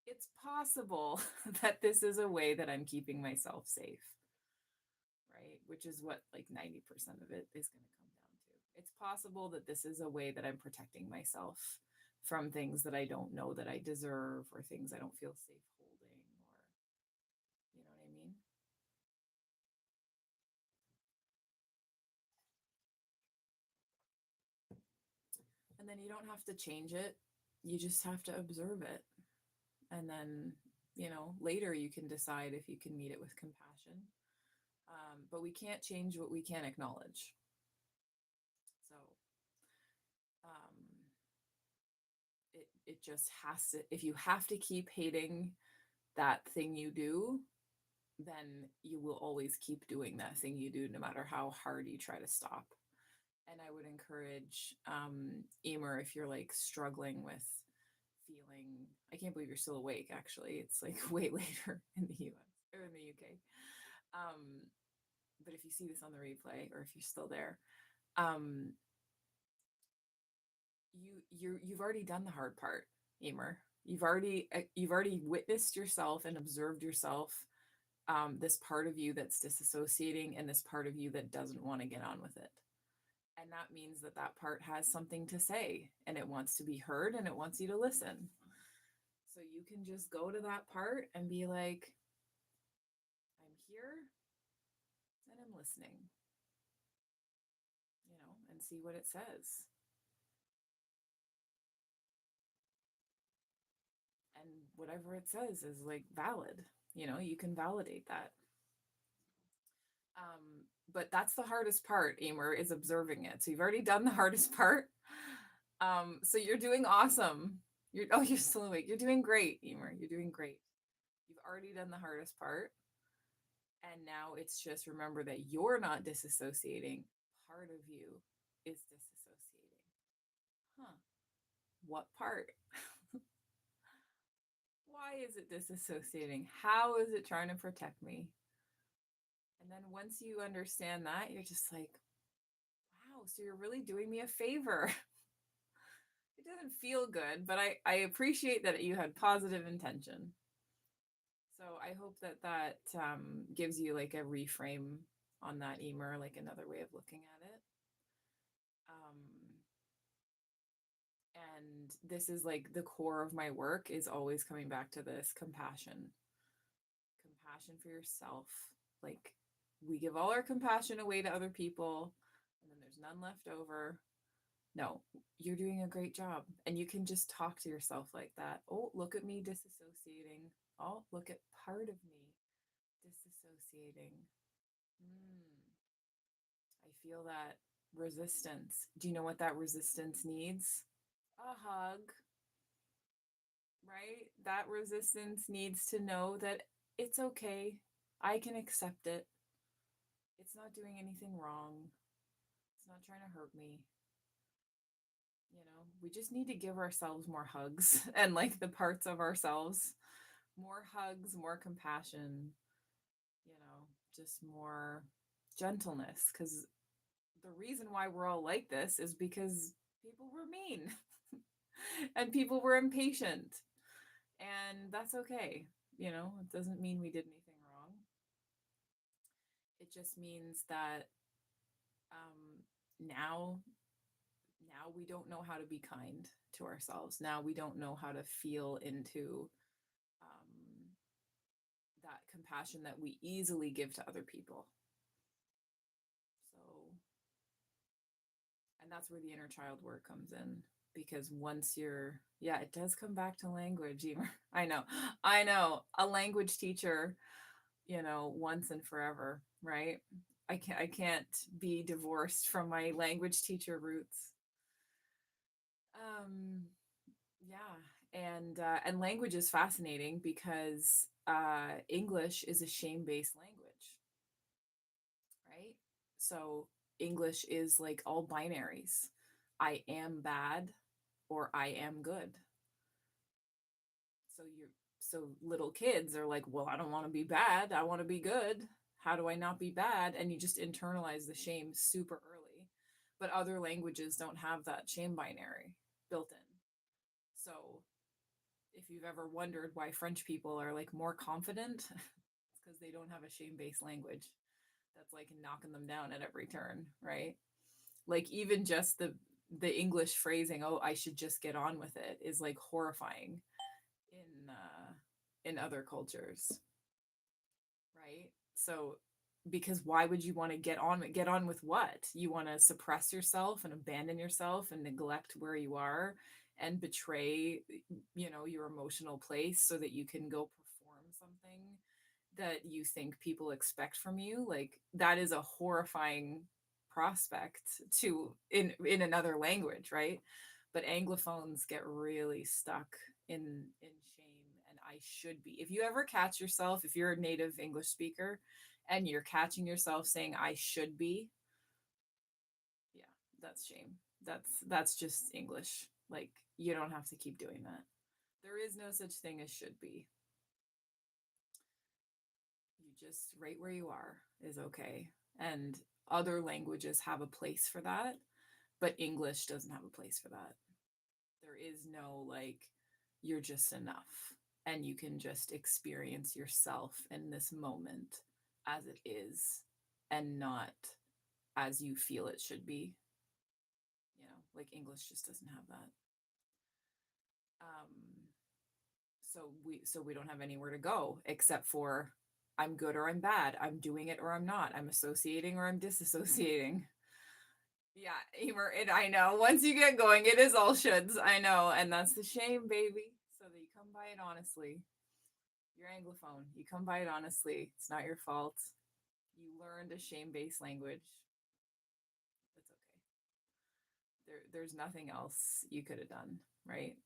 it's possible that this is a way that I'm keeping myself safe, right? Which is what like 90% of it is going to come down to. It's possible that this is a way that I'm protecting myself from things that I don't know that I deserve or things I don't feel safe holding or you know what I mean? And then you don't have to change it. You just have to observe it. And then, later you can decide if you can meet it with compassion. But we can't change what we can't acknowledge. So um, it just has to, if you have to keep hating that thing you do, then you will always keep doing that thing you do no matter how hard you try to stop. And I would encourage Emer, if you're like struggling with feeling, I can't believe you're still awake actually, it's like way later in the US or in the UK. But if you see this on the replay or if you're still there, um you've already done the hard part, Emer. You've already witnessed yourself and observed yourself, this part of you that's disassociating and this part of you that doesn't want to get on with it. And that means that that part has something to say and it wants to be heard and it wants you to listen. So you can just go to that part and be like, I'm here and I'm listening, and see what it says. And whatever it says is like valid. You can validate that. But that's the hardest part, Emer, is observing it. So you've already done the hardest part. So you're doing awesome. You're still awake. You're doing great, Emer. You're doing great. You've already done the hardest part. And now it's just remember that you're not disassociating. Part of you is disassociating. What part? Why is it disassociating? How is it trying to protect me? And then once you understand that, you're just like, wow, so you're really doing me a favor. It doesn't feel good, but I appreciate that you had positive intention. So I hope that that gives you like a reframe on that, Emer, like another way of looking at it. Um, and this is like the core of my work is always coming back to this compassion for yourself. Like we give all our compassion away to other people, and then there's none left over. No, you're doing a great job. And you can just talk to yourself like that. Oh, look at me disassociating. Oh, look at part of me disassociating. Mm, I feel that resistance. Do you know what that resistance needs? A hug, right? That resistance needs to know that it's okay. I can accept it. It's not doing anything wrong. It's not trying to hurt me. We just need to give ourselves more hugs and like the parts of ourselves, more hugs, more compassion, just more gentleness. Because the reason why we're all like this is because people were mean and people were impatient. And that's okay. It doesn't mean we did anything wrong. It just means that now we don't know how to be kind to ourselves. Now we don't know how to feel into um, that compassion that we easily give to other people. So, and that's where the inner child work comes in. Because once yeah, it does come back to language. I know, a language teacher, once and forever, right? I can't be divorced from my language teacher roots. Um, yeah, and language is fascinating because English is a shame-based language, right? So English is like all binaries. I am bad or I am good. So little kids are like, well, I don't want to be bad. I want to be good. How do I not be bad? And you just internalize the shame super early. But other languages don't have that shame binary built in. So if you've ever wondered why French people are like more confident, it's because they don't have a shame-based language that's like knocking them down at every turn, right? Like even just the English phrasing, "Oh, I should just get on with it," is like horrifying in other cultures, right? So because why would you want to get on with what? You want to suppress yourself and abandon yourself and neglect where you are and betray your emotional place so that you can go perform something that you think people expect from you. Like that is a horrifying prospect to in another language, right? But anglophones get really stuck in shame and I should be. If you ever catch yourself, if you're a native English speaker and you're catching yourself saying I should be, yeah, that's shame. That's just English. Like you don't have to keep doing that. There is no such thing as should be. You just right where you are is okay. And other languages have a place for that, but English doesn't have a place for that. There is no like you're just enough and you can just experience yourself in this moment as it is and not as you feel it should be. Like English just doesn't have that. Um, so we don't have anywhere to go except for I'm good or I'm bad. I'm doing it or I'm not. I'm associating or I'm disassociating. Yeah, Emer, I know. Once you get going, it is all shoulds. I know. And that's the shame, baby. So that you come by it honestly. You're Anglophone. You come by it honestly. It's not your fault. You learned a shame-based language. It's okay. There's nothing else you could have done, right?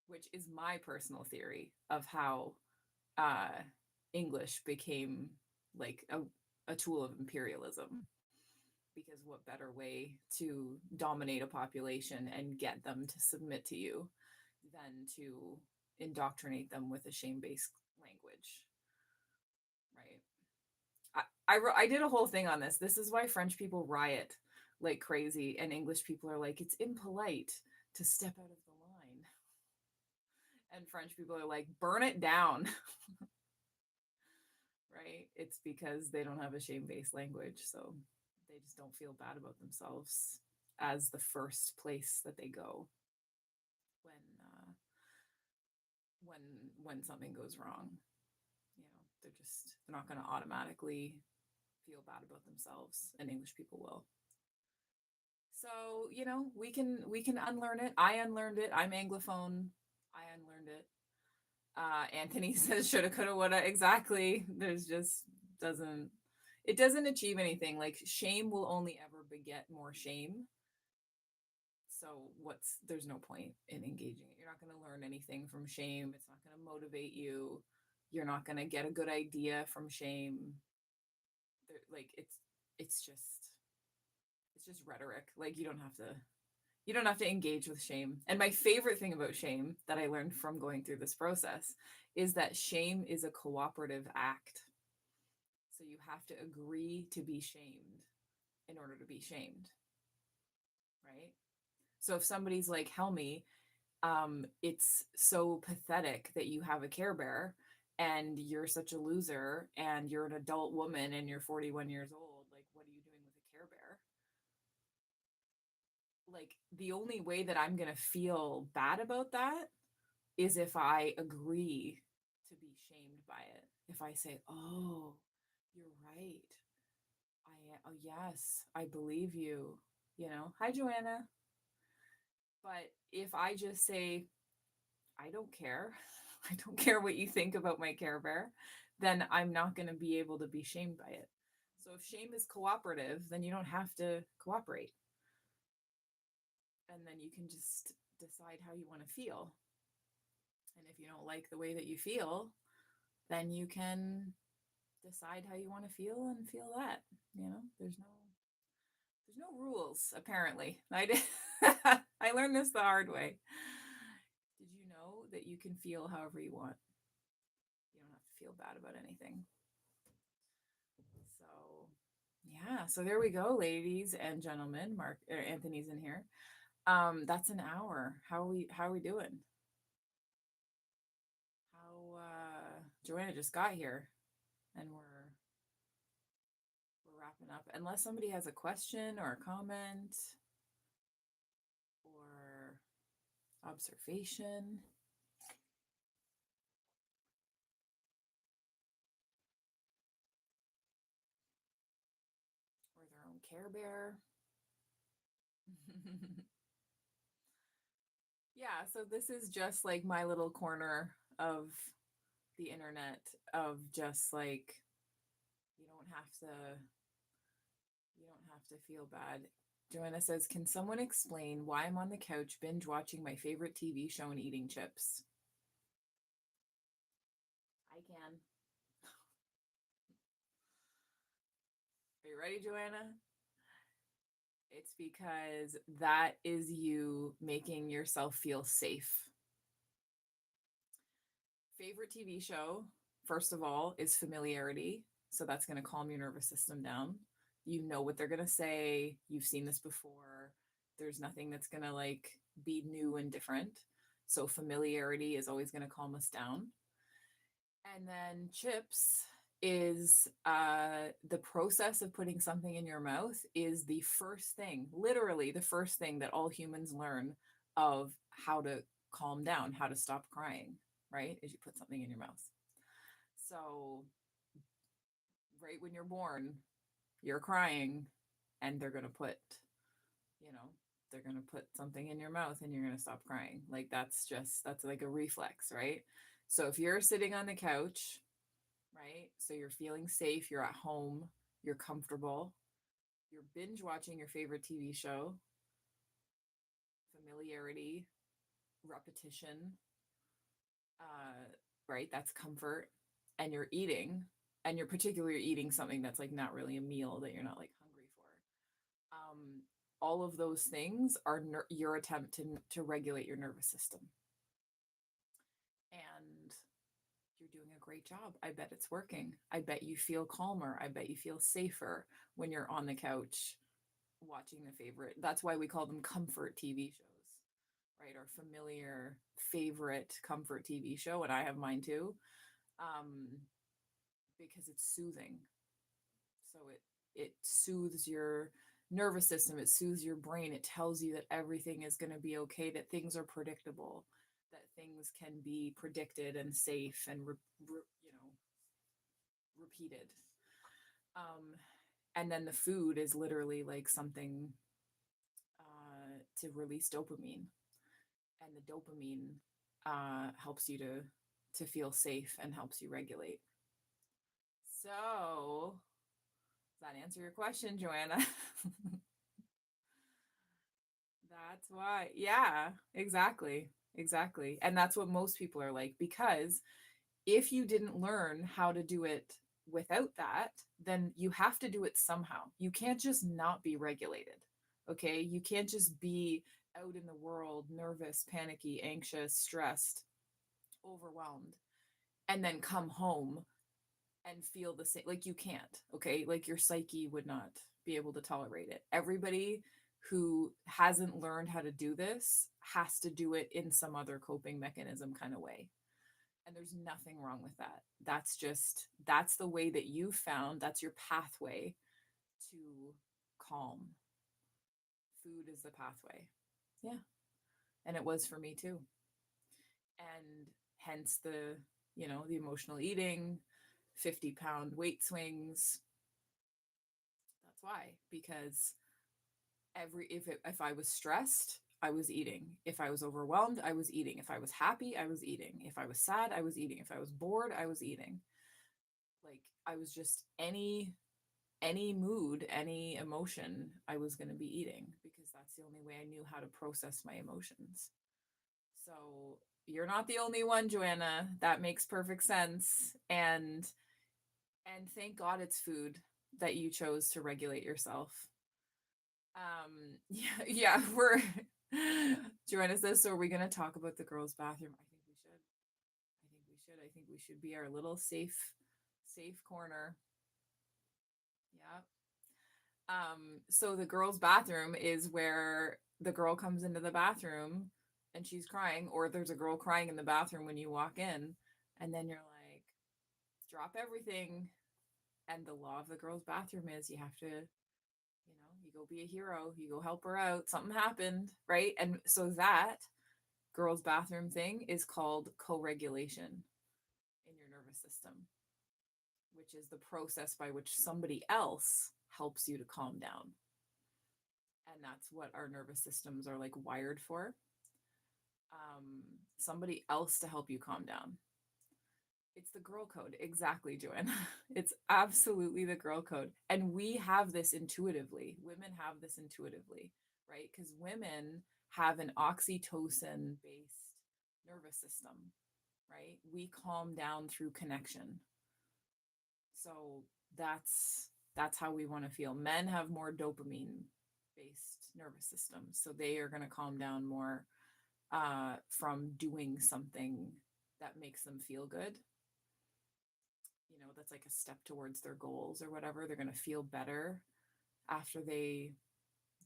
Which is my personal theory of how uh, English became like a tool of imperialism. because what better way to dominate a population and get them to submit to you than to indoctrinate them with a shame-based language, right? I did a whole thing on this. This is why French people riot like crazy, and English people are like, it's impolite to step out of the line. And French people are like, burn it down, right? It's because they don't have a shame-based language, so they just don't feel bad about themselves as the first place that they go when when when something goes wrong. You know, they're not going to automatically feel bad about themselves, and English people will. So, you know, we can unlearn it. I unlearned it. I'm Anglophone. I unlearned it. Anthony says shoulda, coulda, woulda. Exactly. There's just doesn't it doesn't achieve anything. Like shame will only ever beget more shame. So there's no point in engaging it. You're not going to learn anything from shame. It's not going to motivate you. You're not going to get a good idea from shame. Like it's just rhetoric. Like you don't have to engage with shame. And my favorite thing about shame that I learned from going through this process is that shame is a cooperative act. So you have to agree to be shamed in order to be shamed, right? So if somebody's like, Helmy, it's so pathetic that you have a Care Bear and you're such a loser and you're an adult woman and you're 41 years old, like, what are you doing with a Care Bear? Like, the only way that I'm going to feel bad about that is if I agree to be shamed by it. If I say, oh, you're right. Oh, yes, I believe you. You know, hi, Joanna. But if I just say, I don't care, I don't care what you think about my Care Bear, then I'm not going to be able to be shamed by it. So if shame is cooperative, then you don't have to cooperate. And then you can just decide how you want to feel. And if you don't like the way that you feel, then you can decide how you want to feel and feel that. You know, there's no rules apparently. I did I learned this the hard way. Did you know that you can feel however you want? You don't have to feel bad about anything. So, yeah, so there we go, ladies and gentlemen. Anthony's in here. That's an hour. How are we doing? How Joanna just got here and we're wrapping up. Unless somebody has a question or a comment or observation. Or their own Care Bear. Yeah, so this is just like my little corner of the internet of just like you don't have to feel bad. Joanna says, "Can someone explain why I'm on the couch binge watching my favorite TV show and eating chips?" I can. Are you ready, Joanna? It's because that is you making yourself feel safe. Favorite TV show, first of all, is familiarity. So that's going to calm your nervous system down. You know what they're going to say. You've seen this before. There's nothing that's going to like be new and different. So familiarity is always going to calm us down. And then chips is the process of putting something in your mouth is the first thing, literally the first thing that all humans learn of how to calm down, how to stop crying, right? Is you put something in your mouth. So right when you're born, you're crying and they're going to put, you know, they're going to put something in your mouth and you're going to stop crying. Like that's like a reflex, right? So if you're sitting on the couch, right? So you're feeling safe, you're at home, you're comfortable, you're binge watching your favorite TV show, familiarity, repetition, right? That's comfort. And you're eating, and you're particularly eating something that's like not really a meal that you're not like hungry for. All of those things are your attempt to regulate your nervous system. And you're doing a great job. I bet it's working. I bet you feel calmer. I bet you feel safer when you're on the couch watching the favorite. That's why we call them comfort TV shows, right? Our familiar favorite comfort TV show. And I have mine too, um, because it's soothing. So it soothes your nervous system, it soothes your brain, it tells you that everything is going to be okay, that things are predictable, that things can be predicted and safe and repeated. And then the food is literally like something to release dopamine, and the dopamine helps you to feel safe and helps you regulate. So does that answer your question, Joanna? That's why. Yeah, exactly. Exactly. And that's what most people are like, because if you didn't learn how to do it without that, then you have to do it somehow. You can't just not be regulated. Okay? You can't just be out in the world nervous, panicky, anxious, stressed, overwhelmed, and then come home and feel the same. Like, you can't. Okay? Like, your psyche would not be able to tolerate it. Everybody who hasn't learned how to do this has to do it in some other coping mechanism kind of way. And there's nothing wrong with that. That's the way that you found, that's your pathway to calm. Food is the pathway. Yeah. And it was for me too. And hence the emotional eating, 50-pound weight swings. That's why, because if I was stressed, I was eating. If I was overwhelmed, I was eating. If I was happy, I was eating. If I was sad, I was eating. If I was bored, I was eating. Like, I was just any mood, any emotion, I was going to be eating, because that's the only way I knew how to process my emotions. So you're not the only one, Joanna. That makes perfect sense. And thank God it's food that you chose to regulate yourself. Yeah, yeah, we're Joanna says, so are we gonna talk about the girls' bathroom? I think we should. I think we should. I think we should be our little safe corner. Yeah. So the girls' bathroom is where the girl comes into the bathroom and she's crying, or there's a girl crying in the bathroom when you walk in, and then you're like, drop everything. And the law of the girls' bathroom is you have to, you go be a hero, you go help her out. Something happened, right? And so that girls' bathroom thing is called co-regulation in your nervous system, which is the process by which somebody else helps you to calm down. And that's what our nervous systems are like wired for. Somebody else to help you calm down. It's the girl code. Exactly, Joanna. It's absolutely the girl code. And we have this intuitively. Women have this intuitively, right? Because women have an oxytocin based nervous system, right? We calm down through connection. So that's how we want to feel. Men have more dopamine based nervous systems. So they are going to calm down more from doing something that makes them feel good. That's like a step towards their goals or whatever. They're going to feel better after they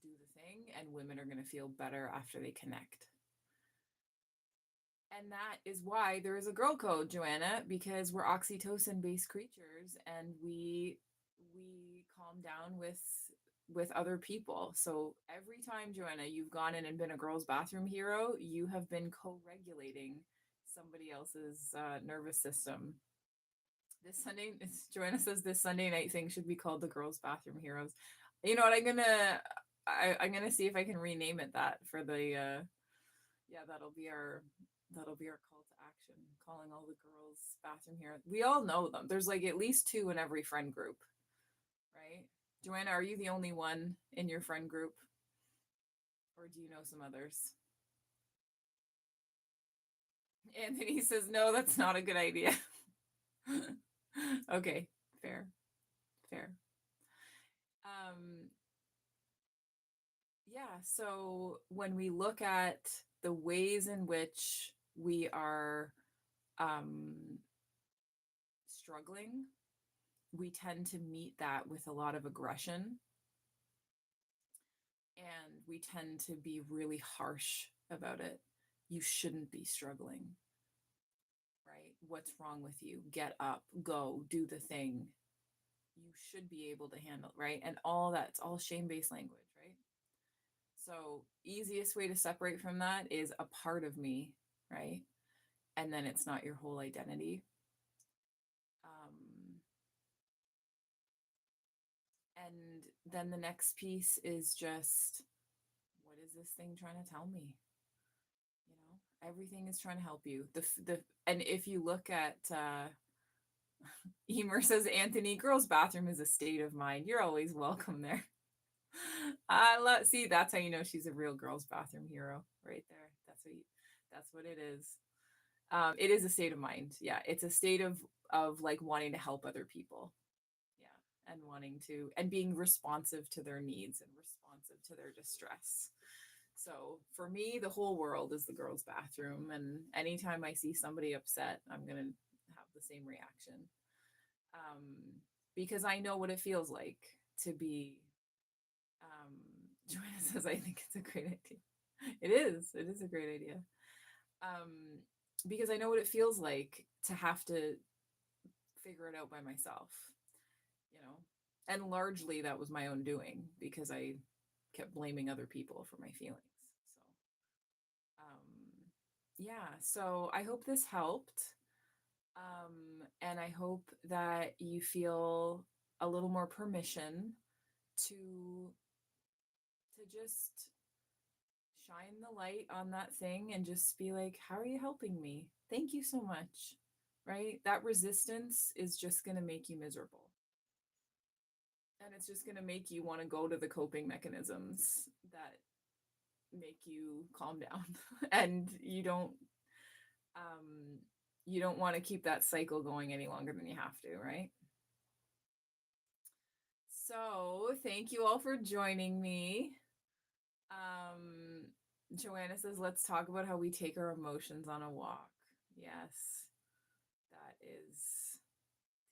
do the thing, and women are going to feel better after they connect. And that is why there is a girl code, Joanna, because we're oxytocin based creatures, and we calm down with other people. So every time, Joanna, you've gone in and been a girl's bathroom hero, you have been co-regulating somebody else's nervous system. This Sunday, Joanna says this Sunday night thing should be called the girls' bathroom heroes. You know what? I'm gonna see if I can rename it that for the yeah, that'll be our call to action, calling all the girls bathroom heroes. We all know them. There's like at least two in every friend group, right? Joanna, are you the only one in your friend group, or do you know some others? Anthony says no, that's not a good idea. Okay, fair. Um, Yeah, so when we look at the ways in which we are um, struggling, we tend to meet that with a lot of aggression, and we tend to be really harsh about it. You shouldn't be struggling, right? What's wrong with you? Get up, go, do the thing. You should be able to handle, right? And all that's all shame-based language, right? So, easiest way to separate from that is a part of me, right? And then it's not your whole identity. Um, and then the next piece is just, what is this thing trying to tell me? You know, everything is trying to help you. And if you look at Emer says, Anthony, girls' bathroom is a state of mind. You're always welcome there. See, that's how you know she's a real girls' bathroom hero right there. That's what it is. It is a state of mind. Yeah, it's a state of like wanting to help other people. Yeah, and wanting to and being responsive to their needs and responsive to their distress. So for me, the whole world is the girls' bathroom, and anytime I see somebody upset, I'm gonna have the same reaction, because I know what it feels like to be. Um, Joanna says, "I think it's a great idea." It is. It is a great idea. Um, because I know what it feels like to have to figure it out by myself, you know. And largely that was my own doing because I kept blaming other people for my feelings. Yeah, so I hope this helped. And I hope that you feel a little more permission to just shine the light on that thing and just be like, how are you helping me? Thank you so much. Right? That resistance is just going to make you miserable. And it's just going to make you want to go to the coping mechanisms that make you calm down. And um you don't want to keep that cycle going any longer than you have to, right? So, thank you all for joining me. Um, Joanna says, let's talk about how we take our emotions on a walk. Yes, that is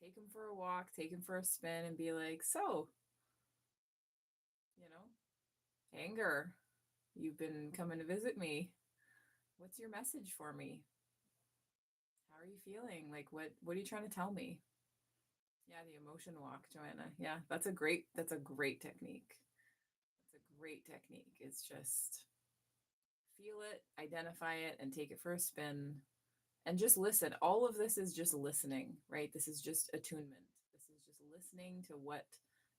take them for a walk, take them for a spin, and be like, so, you know, anger, you've been coming to visit me. What's your message for me? How are you feeling? Like, what are you trying to tell me? Yeah, the emotion walk, Joanna. Yeah, that's a great technique. That's a great technique. It's just feel it, identify it, and take it for a spin and just listen. All of this is just listening, right? This is just attunement. This is just listening to what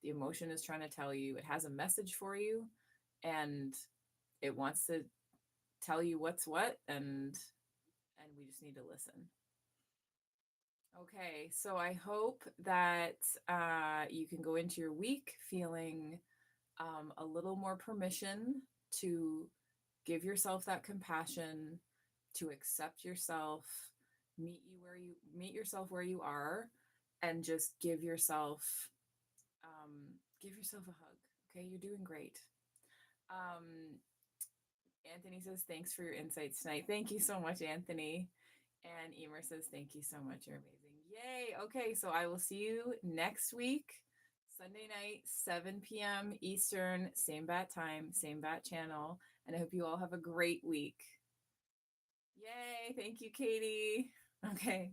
the emotion is trying to tell you. It has a message for you and it wants to tell you what's what, and we just need to listen. Okay, so I hope that you can go into your week feeling a little more permission to give yourself that compassion, to accept yourself, meet yourself where you are, and just give yourself a hug. Okay, you're doing great. Um, Anthony says thanks for your insights tonight. Thank you so much, Anthony. And Emer says thank you so much. You're amazing. Yay! Okay, so I will see you next week. Sunday night, 7 p.m. Eastern, same bat time, same bat channel. And I hope you all have a great week. Yay. Thank you, Katie. Okay.